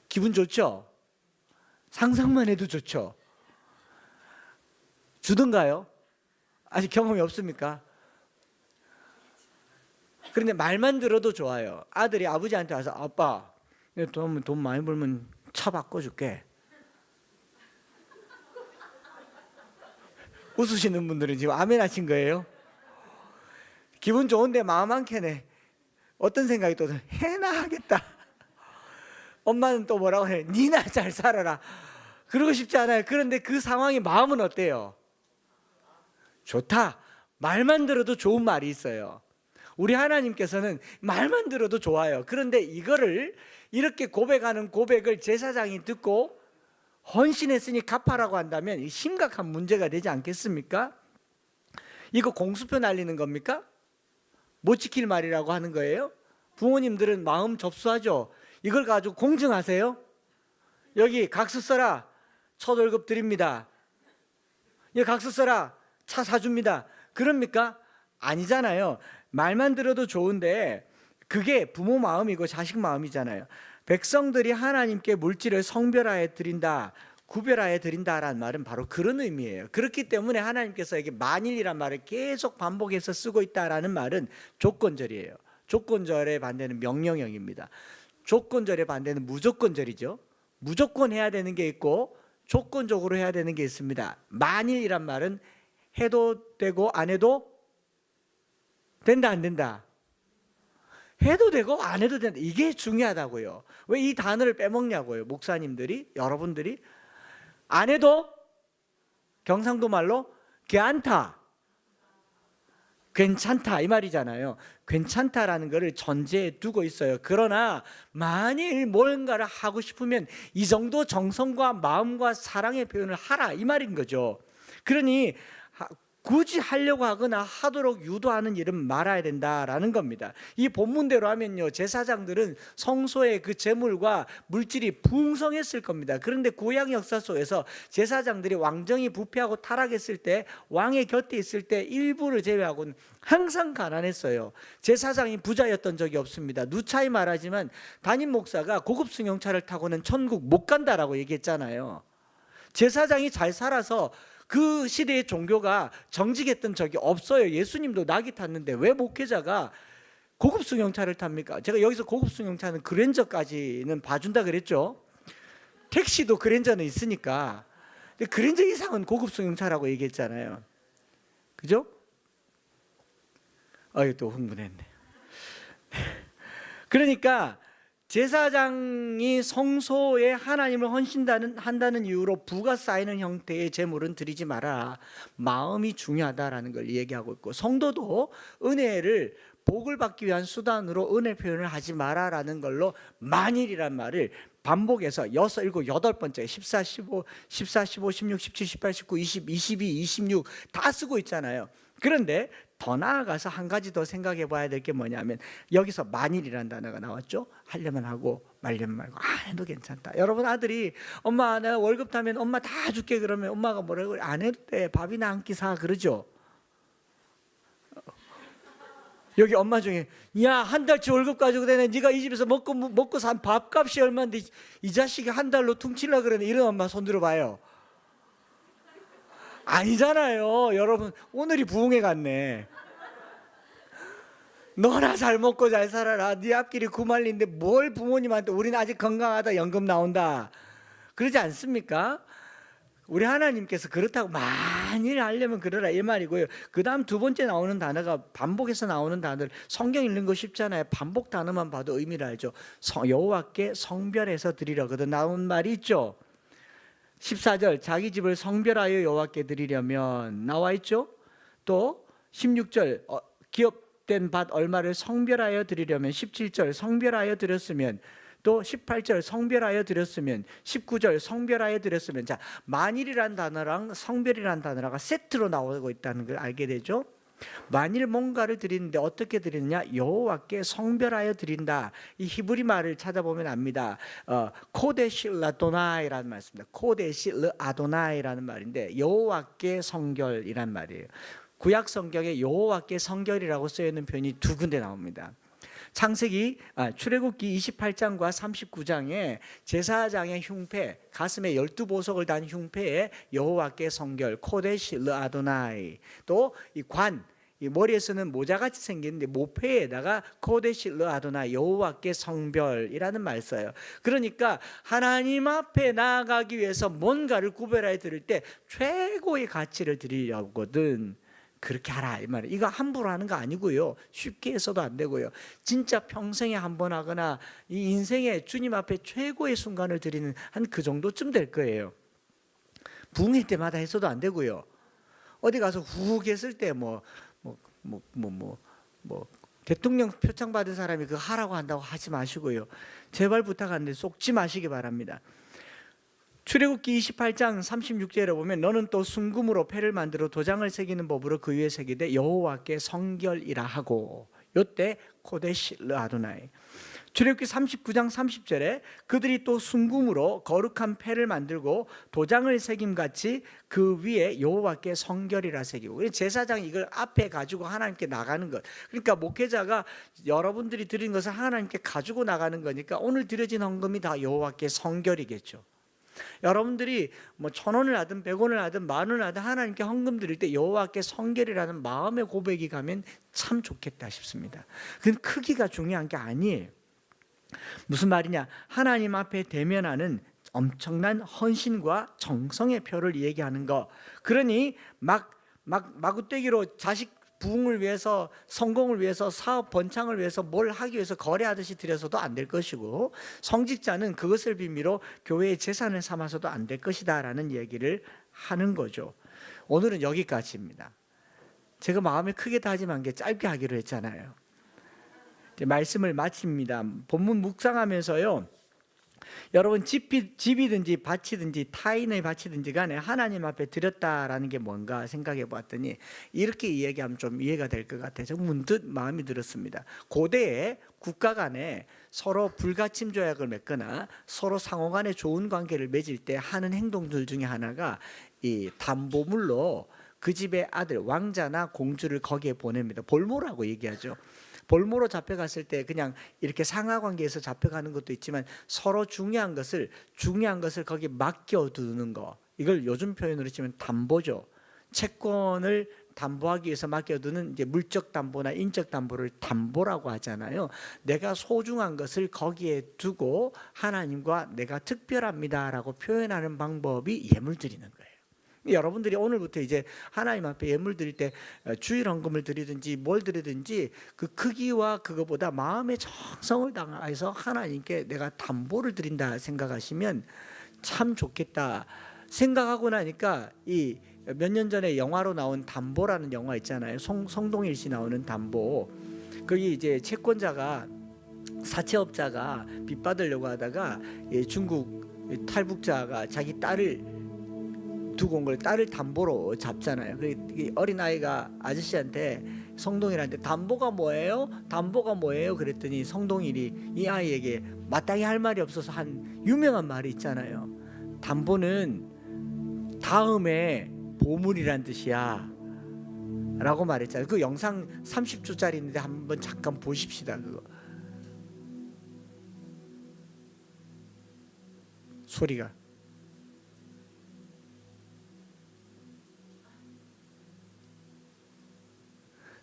기분 좋죠? 상상만 해도 좋죠? 주던가요? 아직 경험이 없습니까? 그런데 말만 들어도 좋아요. 아들이 아버지한테 와서 아빠, 돈 많이 벌면 차 바꿔줄게. 웃으시는 분들은 지금 아멘 하신 거예요? 기분 좋은데 마음 한켠에 어떤 생각이 또 해나 하겠다. 엄마는 또 뭐라고 해? 니나 잘 살아라. 그러고 싶지 않아요. 그런데 그 상황이 마음은 어때요? 좋다. 말만 들어도 좋은 말이 있어요. 우리 하나님께서는 말만 들어도 좋아요. 그런데 이거를 이렇게 고백하는 고백을 제사장이 듣고 헌신했으니 갚아라고 한다면 심각한 문제가 되지 않겠습니까? 이거 공수표 날리는 겁니까? 못 지킬 말이라고 하는 거예요? 부모님들은 마음 접수하죠. 이걸 가지고 공증하세요. 여기 각서 써라. 첫 월급 드립니다. 여기 각서 써라. 차 사줍니다. 그럽니까? 아니잖아요. 말만 들어도 좋은데 그게 부모 마음이고 자식 마음이잖아요. 백성들이 하나님께 물질을 성별하여 드린다, 구별하여 드린다라는 말은 바로 그런 의미예요. 그렇기 때문에 하나님께서 이게 만일이란 말을 계속 반복해서 쓰고 있다라는 말은 조건절이에요. 조건절의 반대는 명령형입니다. 조건절의 반대는 무조건절이죠. 무조건 해야 되는 게 있고 조건적으로 해야 되는 게 있습니다. 만일이란 말은 해도 되고 안 해도 된다 안 된다? 해도 되고 안 해도 된다. 이게 중요하다고요. 왜 이 단어를 빼먹냐고요. 목사님들이, 여러분들이 안 해도 경상도 말로 괜찮다, 괜찮다 이 말이잖아요. 괜찮다라는 것을 전제에 두고 있어요. 그러나 만일 뭔가를 하고 싶으면 이 정도 정성과 마음과 사랑의 표현을 하라 이 말인 거죠. 그러니 굳이 하려고 하거나 하도록 유도하는 일은 말아야 된다라는 겁니다. 이 본문대로 하면요, 제사장들은 성소의 그 제물과 물질이 풍성했을 겁니다. 그런데 구약 역사 속에서 제사장들이 왕정이 부패하고 타락했을 때, 왕의 곁에 있을 때 일부를 제외하고는 항상 가난했어요. 제사장이 부자였던 적이 없습니다. 누차히 말하지만 담임 목사가 고급 승용차를 타고는 천국 못 간다라고 얘기했잖아요. 제사장이 잘 살아서 그 시대의 종교가 정직했던 적이 없어요. 예수님도 낙이 탔는데 왜 목회자가 고급 승용차를 탑니까? 제가 여기서 고급 승용차는 그랜저까지는 봐준다 그랬죠. 택시도 그랜저는 있으니까. 근데 그랜저 이상은 고급 승용차라고 얘기했잖아요. 그죠? 또 흥분했네. 그러니까 제사장이 성소에 하나님을 헌신한다는 이유로 부가 쌓이는 형태의 제물은 드리지 마라. 마음이 중요하다라는 걸 얘기하고 있고, 성도도 은혜를 복을 받기 위한 수단으로 은혜 표현을 하지 마라라는 걸로 만일이란 말을 반복해서 6, 7, 8번째 14, 15, 16, 17, 18, 19, 20, 22, 26 다 쓰고 있잖아요. 그런데 더 나아가서 한 가지 더 생각해 봐야 될 게 뭐냐면, 여기서 만일이라는 단어가 나왔죠. 하려면 하고 말려면 말고 안 해도 괜찮다. 여러분 아들이 엄마 내가 월급 타면 엄마 다 줄게 그러면 엄마가 뭐라고 그래? 안 해도 돼. 밥이나 한 끼 사 그러죠. 여기 엄마 중에 야 한 달치 월급 가지고 내가 네가 이 집에서 먹고 산 밥값이 얼마인데 이 자식이 한 달로 퉁치려 그러네. 이런 엄마 손 들어봐요. 아니잖아요. 여러분 오늘이 부흥회 같네. 너나 잘 먹고 잘 살아라. 네 앞길이 구말리인데 뭘 부모님한테 우리는 아직 건강하다 연금 나온다 그러지 않습니까? 우리 하나님께서 그렇다고 만일 하려면 그러라 이 말이고요. 그 다음 두 번째 나오는 단어가 반복해서 나오는 단어를 성경 읽는 거 쉽잖아요. 반복 단어만 봐도 의미를 알죠. 여호와께 성별해서 드리려거든 나온 말이 있죠. 14절 자기 집을 성별하여 여호와께 드리려면 나와 있죠. 또 16절 기업된 밭 얼마를 성별하여 드리려면 17절 성별하여 드렸으면 또 18절 성별하여 드렸으면 19절 성별하여 드렸으면 자 만일이란 단어랑 성별이란 단어가 세트로 나오고 있다는 걸 알게 되죠. 만일 뭔가를 드리는데 어떻게 드리느냐? 여호와께 성별하여 드린다. 이 히브리 말을 찾아보면 압니다. 코데시 라도나이라는 말입니다. 코데시 르아도나이라는 말인데 여호와께 성결이란 말이에요. 구약 성경에 여호와께 성결이라고 쓰여 있는 표현이 두 군데 나옵니다. 출애굽기 28장과 39장에 제사장의 흉패, 가슴에 12보석을 단 흉패에 여호와께 성결, 코데시 르아도나이. 또 이 이 머리에서는 모자같이 생기는데 모페에다가 코데시 르 아도나 여호와께 성별이라는 말 써요. 그러니까 하나님 앞에 나아가기 위해서 뭔가를 구별해 드릴 때 최고의 가치를 드리려거든 그렇게 하라 이 말이에요. 이거 함부로 하는 거 아니고요. 쉽게 해서도 안 되고요. 진짜 평생에 한 번 하거나 이 인생에 주님 앞에 최고의 순간을 드리는 한 그 정도쯤 될 거예요. 부흥회 때마다 해서도 안 되고요. 어디 가서 훅 했을 때 대통령 표창 받은 사람이 그거 하라고 한다고 하지 마시고요. 제발 부탁하는데 속지 마시기 바랍니다. 출애굽기 28장 36절에 보면 너는 또 순금으로 패를 만들어 도장을 새기는 법으로 그 위에 새기되 여호와께 성결이라 하고 요때 코데시 르 아도나이. 출애굽기 39장 30절에 그들이 또 순금으로 거룩한 패를 만들고 도장을 새김같이 그 위에 여호와께 성결이라 새기고 제사장이 이걸 앞에 가지고 하나님께 나가는 것. 그러니까 목회자가 여러분들이 드린 것을 하나님께 가지고 나가는 거니까 오늘 드려진 헌금이 다 여호와께 성결이겠죠. 여러분들이 뭐 1,000원을 하든 100원을 하든 10,000원을 하든 하나님께 헌금 드릴 때 여호와께 성결이라는 마음의 고백이 가면 참 좋겠다 싶습니다. 그건 크기가 중요한 게 아니에요. 무슨 말이냐? 하나님 앞에 대면하는 엄청난 헌신과 정성의 표를 얘기하는 거. 그러니 마구떼기로 자식 부흥을 위해서, 성공을 위해서, 사업 번창을 위해서 뭘 하기 위해서 거래하듯이 드려서도 안 될 것이고, 성직자는 그것을 빌미로 교회의 재산을 삼아서도 안 될 것이다 라는 얘기를 하는 거죠. 오늘은 여기까지입니다. 제가 마음에 크게 다짐한 게 짧게 하기로 했잖아요. 이제 말씀을 마칩니다. 본문 묵상하면서요, 여러분 집이든지 밭이든지 타인의 밭이든지 간에 하나님 앞에 드렸다라는 게 뭔가 생각해 봤더니 이렇게 이야기하면 좀 이해가 될 것 같아서 문득 마음이 들었습니다. 고대에 국가 간에 서로 불가침 조약을 맺거나 서로 상호 간에 좋은 관계를 맺을 때 하는 행동들 중에 하나가 이 담보물로 그 집의 아들 왕자나 공주를 거기에 보냅니다. 볼모라고 얘기하죠. 볼모로 잡혀갔을 때 그냥 이렇게 상하관계에서 잡혀가는 것도 있지만 서로 중요한 것을 거기 맡겨두는 거, 이걸 요즘 표현으로 치면 담보죠. 채권을 담보하기 위해서 맡겨두는 이제 물적 담보나 인적 담보를 담보라고 하잖아요. 내가 소중한 것을 거기에 두고 하나님과 내가 특별합니다라고 표현하는 방법이 예물 드리는 거예요. 여러분들이 오늘부터 이제 하나님 앞에 예물 드릴 때 주일 헌금을 드리든지 뭘 드리든지 그 크기와 그거보다 마음의 정성을 다해서 하나님께 내가 담보를 드린다 생각하시면 참 좋겠다 생각하고 나니까 이 몇 년 전에 영화로 나온 담보라는 영화 있잖아요. 성동일 씨 나오는 담보. 거기 이제 채권자가 사채업자가 빚 받으려고 하다가 중국 탈북자가 자기 딸을 두고 온 걸 딸을 담보로 잡잖아요. 어린 아이가 아저씨한테 성동일한테 담보가 뭐예요? 담보가 뭐예요? 그랬더니 성동일이 이 아이에게 마땅히 할 말이 없어서 한 유명한 말이 있잖아요. 담보는 다음에 보물이란 뜻이야 라고 말했잖아요. 그 영상 30초짜리인데 한번 잠깐 보십시다. 그거 소리가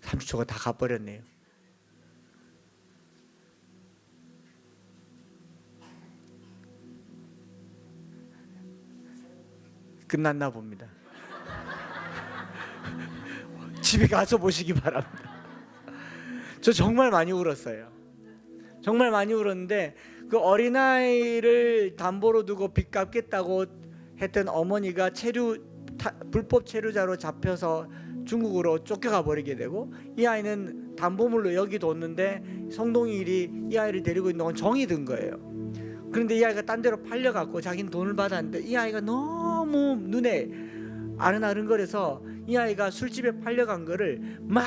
30초가 다 가버렸네요. 끝났나 봅니다. 집에 가서 보시기 바랍니다. 저 정말 많이 울었어요. 정말 많이 울었는데 그 어린아이를 담보로 두고 빚 갚겠다고 했던 어머니가 불법 체류자로 잡혀서 중국으로 쫓겨가 버리게 되고, 이 아이는 담보물로 여기 뒀는데 성동일이 이 아이를 데리고 있는 동안 정이 든 거예요. 그런데 이 아이가 딴 데로 팔려갖고 자기는 돈을 받았는데 이 아이가 너무 눈에 아른아른거려서 이 아이가 술집에 팔려간 거를 막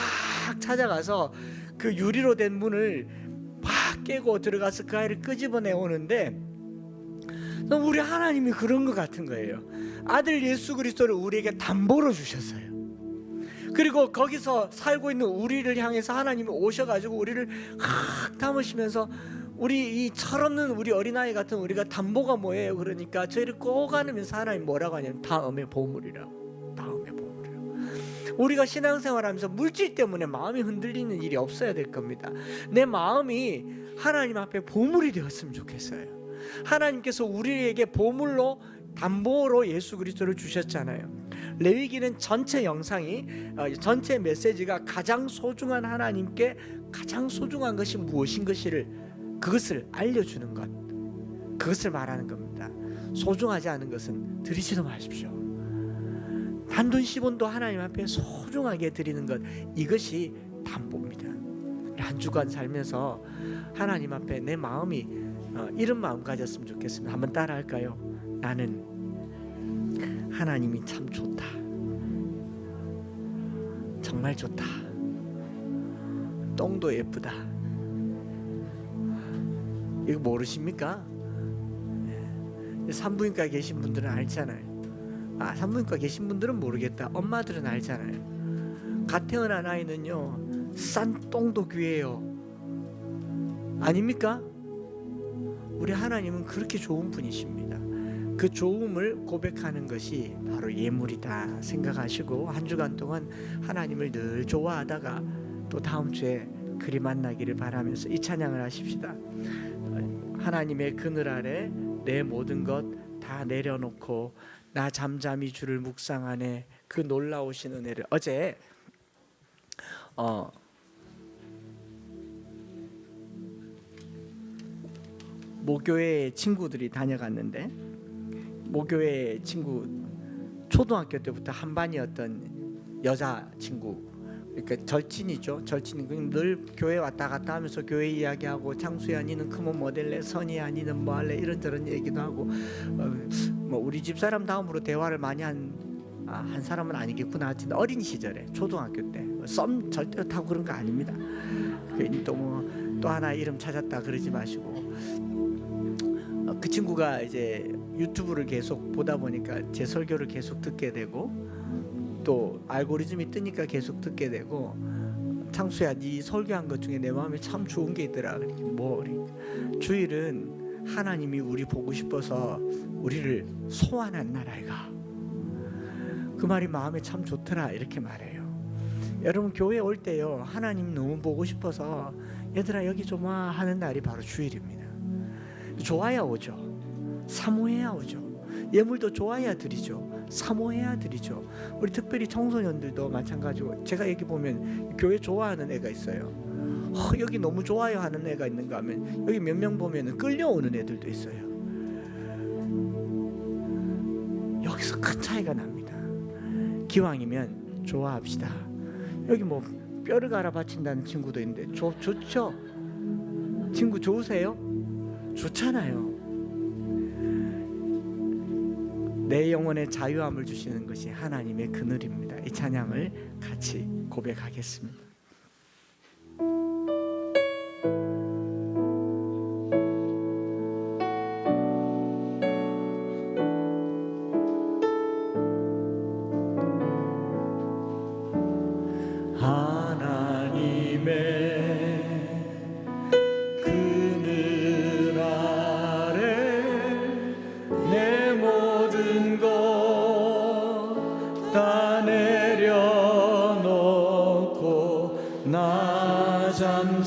찾아가서 그 유리로 된 문을 막 깨고 들어가서 그 아이를 끄집어내 오는데, 우리 하나님이 그런 것 같은 거예요. 아들 예수 그리스도를 우리에게 담보로 주셨어요. 그리고 거기서 살고 있는 우리를 향해서 하나님이 오셔가지고 우리를 확 담으시면서 우리 이 철없는 우리 어린아이 같은 우리가 담보가 뭐예요? 그러니까 저희를 꼭 안으면서 하나님 뭐라고 하냐면 다음의 보물이라고. 다음의 보물이라고. 우리가 신앙생활하면서 물질 때문에 마음이 흔들리는 일이 없어야 될 겁니다. 내 마음이 하나님 앞에 보물이 되었으면 좋겠어요. 하나님께서 우리에게 보물로 담보로 예수 그리스도를 주셨잖아요. 레위기는 전체 영상이 전체 메시지가 가장 소중한 하나님께 가장 소중한 것이 무엇인 것을 그것을 알려주는 것, 그것을 말하는 겁니다. 소중하지 않은 것은 드리지도 마십시오. 단돈 10원도 하나님 앞에 소중하게 드리는 것, 이것이 담보입니다. 한 주간 살면서 하나님 앞에 내 마음이 이런 마음 가졌으면 좋겠습니다. 한번 따라 할까요? 나는 하나님이 참 좋다, 정말 좋다, 똥도 예쁘다. 이거 모르십니까? 산부인과 계신 분들은 알잖아요. 산부인과 계신 분들은 모르겠다. 엄마들은 알잖아요. 갓 태어난 아이는요, 싼 똥도 귀해요. 아닙니까? 우리 하나님은 그렇게 좋은 분이십니다. 그 좋음을 고백하는 것이 바로 예물이다 생각하시고 한 주간 동안 하나님을 늘 좋아하다가 또 다음 주에 그리 만나기를 바라면서 이 찬양을 하십시다. 하나님의 그늘 아래 내 모든 것 다 내려놓고 나 잠잠히 주를 묵상하네. 그 놀라우신 은혜를. 어제 모교회 친구들이 다녀갔는데, 모교회 친구 초등학교 때부터 한 반이었던 여자 친구, 그러니까 절친이죠. 절친이 그냥 늘 교회 왔다 갔다 하면서 교회 이야기하고, 장수야 니는 크면 뭐 될래, 선이야 니는 뭐 할래, 이런저런 얘기도 하고, 뭐 우리 집 사람 다음으로 대화를 많이 한 사람은 아니겠구나. 하여튼 어린 시절에 초등학교 때 썸 절대로 타고 그런 거 아닙니다. 괜히 또 하나 이름 찾았다 그러지 마시고, 그 친구가 이제 유튜브를 계속 보다 보니까 제 설교를 계속 듣게 되고, 또 알고리즘이 뜨니까 계속 듣게 되고, 창수야 네 설교한 것 중에 내 마음에 참 좋은 게 있더라. 주일은 하나님이 우리 보고 싶어서 우리를 소환한 날아이가. 그 말이 마음에 참 좋더라, 이렇게 말해요. 여러분 교회 올 때요, 하나님 너무 보고 싶어서 얘들아 여기 좀 와 하는 날이 바로 주일입니다. 좋아야 오죠. 사모해야 오죠. 예물도 좋아야 드리죠. 사모해야 드리죠. 우리 특별히 청소년들도 마찬가지고, 제가 여기 보면 교회 좋아하는 애가 있어요. 여기 너무 좋아요 하는 애가 있는가 하면 여기 몇 명 보면 끌려오는 애들도 있어요. 여기서 큰 차이가 납니다. 기왕이면 좋아합시다. 여기 뭐 뼈를 갈아 바친다는 친구도 있는데 좋죠? 친구 좋으세요? 좋잖아요. 내 영혼의 자유함을 주시는 것이 하나님의 그늘입니다. 이 찬양을 같이 고백하겠습니다.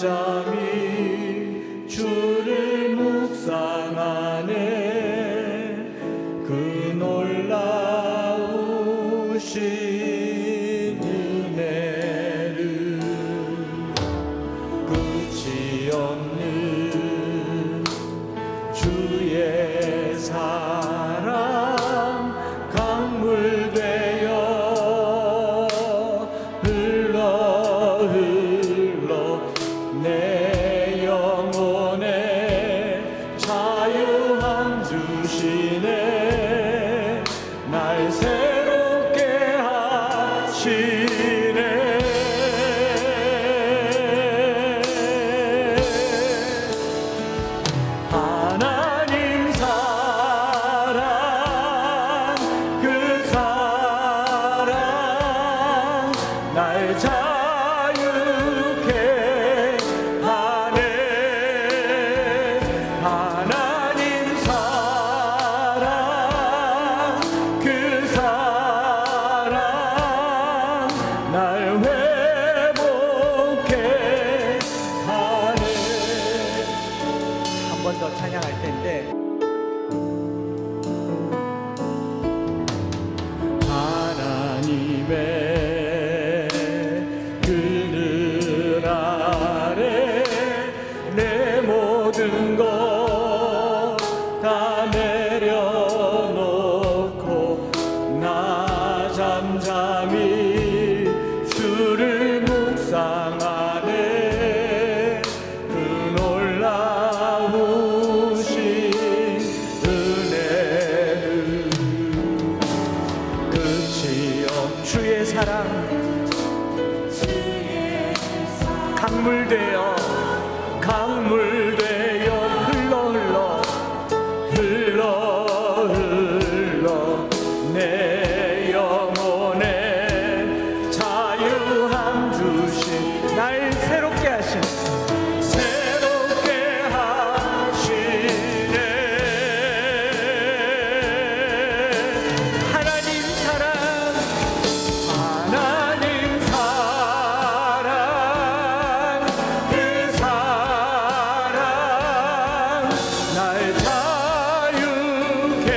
잠잠히 주를 묵상하네. 그 놀라우신 은혜를 끝이 없는 주의 사랑 강물 되어 흘러 내 영혼에 자유함 주시네. 날 새롭게 하시네. 하나님 사랑, 그 사랑 날 자유케 하네. 하나님 사랑, 그 사랑 사랑 강물되어 흘러 내 영혼에 자유함 주신 날 새롭게 하신 하나님 사랑 그 사랑 날 자유케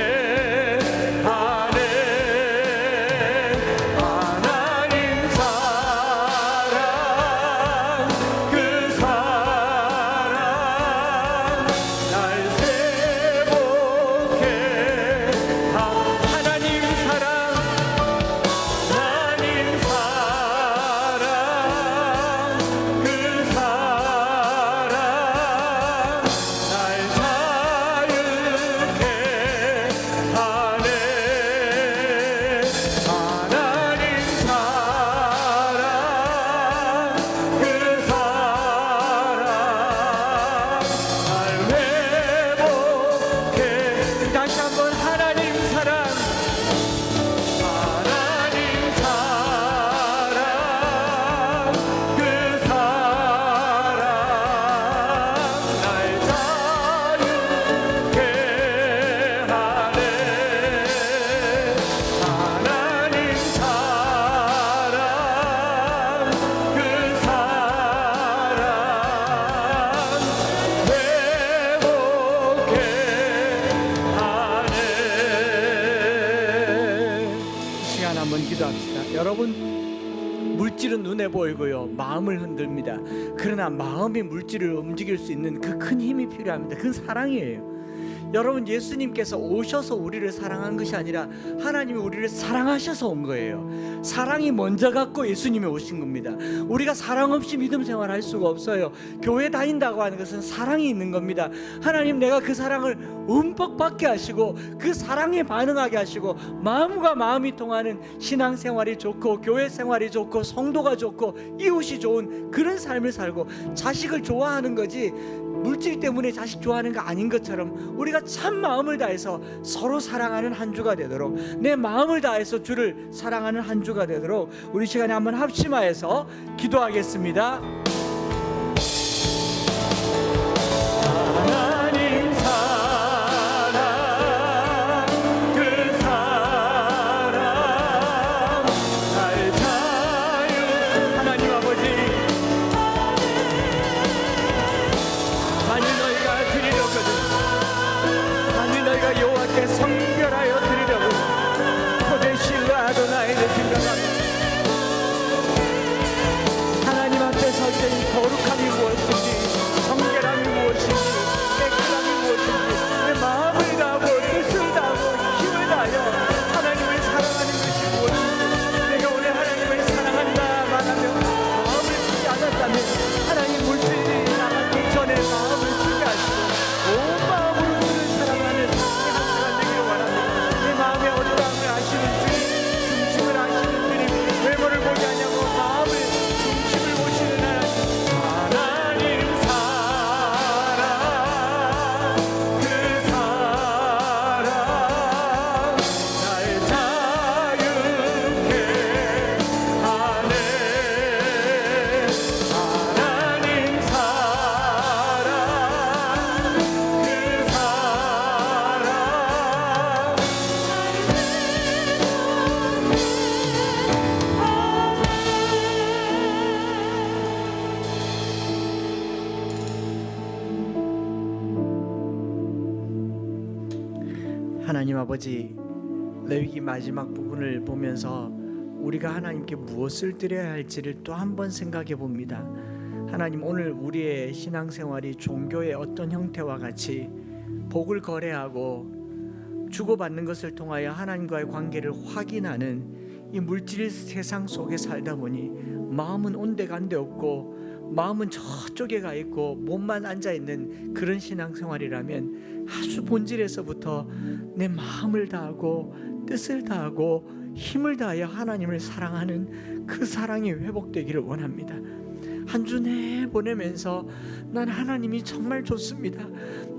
하네. 하나님 사랑 그 사랑 날 회복해. 하나님 사랑 하나님 사랑 그 사랑 날 자유케 하네. 하나님 사랑 그 사랑 날 회복해. 다시 한번 하나님 사랑 하나님 사랑 그 사랑 날 자유케 하네. 하나님 사랑 그 사랑 회복해 하네. 이 시간 한번 기도합시다. 여러분, 물질은 눈에 보이고요, 마음을 흔듭니다. 그러나 마음이 물질을 움직일 수 있는 그 큰 힘이 필요합니다. 그건 사랑이에요. 여러분, 예수님께서 오셔서 우리를 사랑한 것이 아니라 하나님이 우리를 사랑하셔서 온 거예요. 사랑이 먼저 갖고 예수님이 오신 겁니다. 우리가 사랑 없이 믿음 생활할 수가 없어요. 교회 다닌다고 하는 것은 사랑이 있는 겁니다. 하나님, 내가 그 사랑을 움뻑 받게 하시고 그 사랑에 반응하게 하시고 마음과 마음이 통하는 신앙생활이 좋고 교회 생활이 좋고 성도가 좋고 이웃이 좋은 그런 삶을 살고 자식을 좋아하는 거지, 물질 때문에 자식 좋아하는 거 아닌 것처럼 우리가 참 마음을 다해서 서로 사랑하는 한 주가 되도록, 내 마음을 다해서 주를 사랑하는 한 주가 되도록 우리 시간에 한번 합심하여서 기도하겠습니다. 하나님 사랑 그 사랑 날 자유. 하나님 아버지, 만일 너희가 드리려거든, 만일 너희가 여호와께 성결하여 드리려고 코데실로 아도나이를 생각하며 하나님 앞에 설 때는 거룩함이 무엇인지, 성결함이 무엇인지, 깨끗함이 무엇인지 내 마음을 다하고 뜻을 다하고 힘을 다하여 하나님을 사랑하는 것이 무엇인지, 내가 오늘 하나님을 사랑한다 말하며 마음을 주지 않았다면 하나님 물질이 나가기 전에 마음을 주게 하시고 온 마음으로 주를 사랑하는 우리 한 시간 되기를 원합니다. 내 마음의 어떠함을 아시는 주님, 중심을 아시는 주님, 외모를 보지 않냐고 마음을 중심을 보시는 하나님. 하나님 사랑 그 사랑 날 자유케 하네. 하나님 사랑 그 하나님 아버지, 레위기 마지막 부분을 보면서 우리가 하나님께 무엇을 드려야 할지를 또 한 번 생각해 봅니다. 하나님, 오늘 우리의 신앙생활이 종교의 어떤 형태와 같이 복을 거래하고 주고받는 것을 통하여 하나님과의 관계를 확인하는 이 물질 세상 속에 살다 보니 마음은 온데간데 없고 마음은 저쪽에 가 있고 몸만 앉아 있는 그런 신앙생활이라면 아주 본질에서부터 내 마음을 다하고 뜻을 다하고 힘을 다하여 하나님을 사랑하는 그 사랑이 회복되기를 원합니다. 한 주 내내 보내면서 난 하나님이 정말 좋습니다.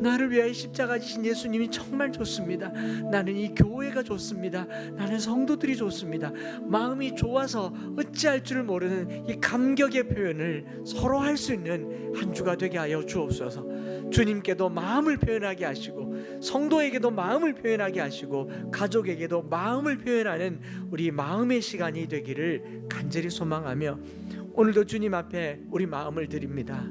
나를 위하여 십자가 지신 예수님이 정말 좋습니다. 나는 이 교회가 좋습니다. 나는 성도들이 좋습니다. 마음이 좋아서 어찌할 줄 모르는 이 감격의 표현을 서로 할 수 있는 한 주가 되게 하여 주옵소서. 주님께도 마음을 표현하게 하시고 성도에게도 마음을 표현하게 하시고 가족에게도 마음을 표현하는 우리 마음의 시간이 되기를 간절히 소망하며 오늘도 주님 앞에 우리 마음을 드립니다.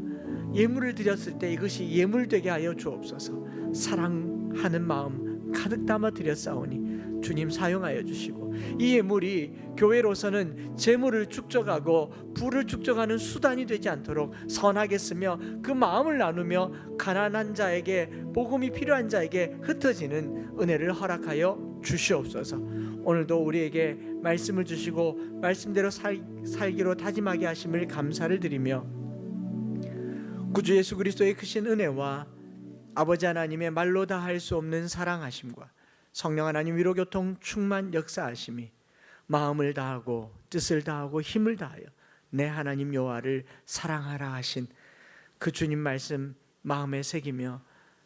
예물을 드렸을 때 이것이 예물되게 하여 주옵소서. 사랑하는 마음 가득 담아 드렸사오니 주님 사용하여 주시고 이 예물이 교회로서는 재물을 축적하고 부를 축적하는 수단이 되지 않도록 선하게 쓰며 그 마음을 나누며 가난한 자에게 복음이 필요한 자에게 흩어지는 은혜를 허락하여 주시옵소서. 오늘도 우리에게 말씀을 주시고 말씀대로 살기로 다짐하게 하심을 감사를 드리며 구주 예수 그리스도의 크신 은혜와 아버지 하나님의 말로 다 할 수 없는 사랑하심과 성령 하나님 위로교통 충만 역사하심이 마음을 다하고 뜻을 다하고 힘을 다하여 내 하나님 여호와를 사랑하라 하신 그 주님 말씀 마음에 새기며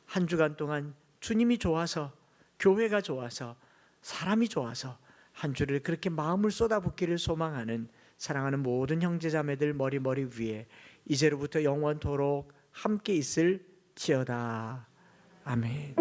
한 주간 동안 주님이 좋아서 교회가 좋아서 사람이 좋아서 한 주를 그렇게 마음을 쏟아붓기를 소망하는 사랑하는 모든 형제자매들 머리 위에 이제로부터 영원토록 함께 있을지어다. 아멘.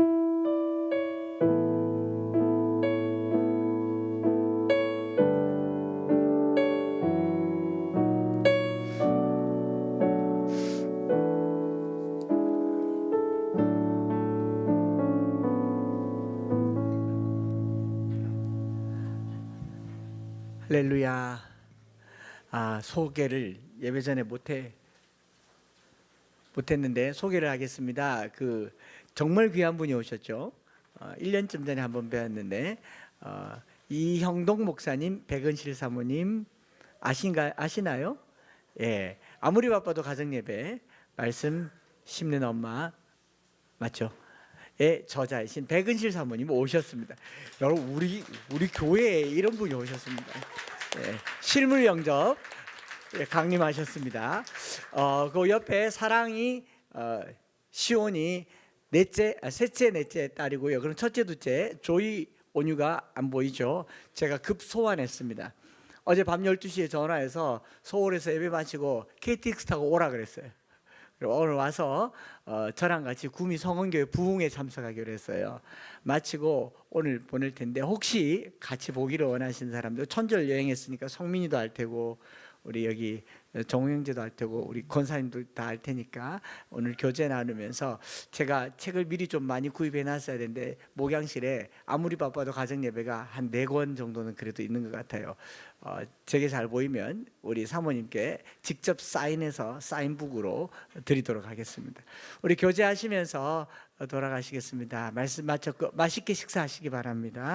할렐루야. 소개를 예배 전에 못했는데 소개를 하겠습니다. 정말 귀한 분이 오셨죠. 1년쯤 전에 한번 뵈었는데 이형동 목사님, 백은실 사모님 아시나요? 예, 아무리 바빠도 가정 예배 말씀 심는 엄마 맞죠? 의 저자이신 백은실 사모님 오셨습니다. 여러분 우리 교회에 이런 분이 오셨습니다. 예, 실물 영접 강림하셨습니다. 그 옆에 사랑이 시온이 셋째 넷째 딸이고요. 그럼 첫째 둘째 조이 온유가 안 보이죠? 제가 급 소환했습니다. 어제 밤 12시에 전화해서 서울에서 예배 마치고 KTX 타고 오라 그랬어요. 오늘 와서 저랑 같이 구미 성원교회 부흥에 참석하기로 했어요. 마치고 오늘 보낼 텐데 혹시 같이 보기를 원하시는 사람들 천절 여행했으니까 성민이도 할 테고 우리 여기 정우 형제도 할 테고 우리 권사님도 다 할 테니까 오늘 교제 나누면서 제가 책을 미리 좀 많이 구입해 놨어야 되는데 목양실에 아무리 바빠도 가정 예배가 한 4권 정도는 그래도 있는 것 같아요. 제게 잘 보이면 우리 사모님께 직접 사인해서 사인북으로 드리도록 하겠습니다. 우리 교제하시면서 돌아가시겠습니다. 말씀 마쳤고 맛있게 식사하시기 바랍니다.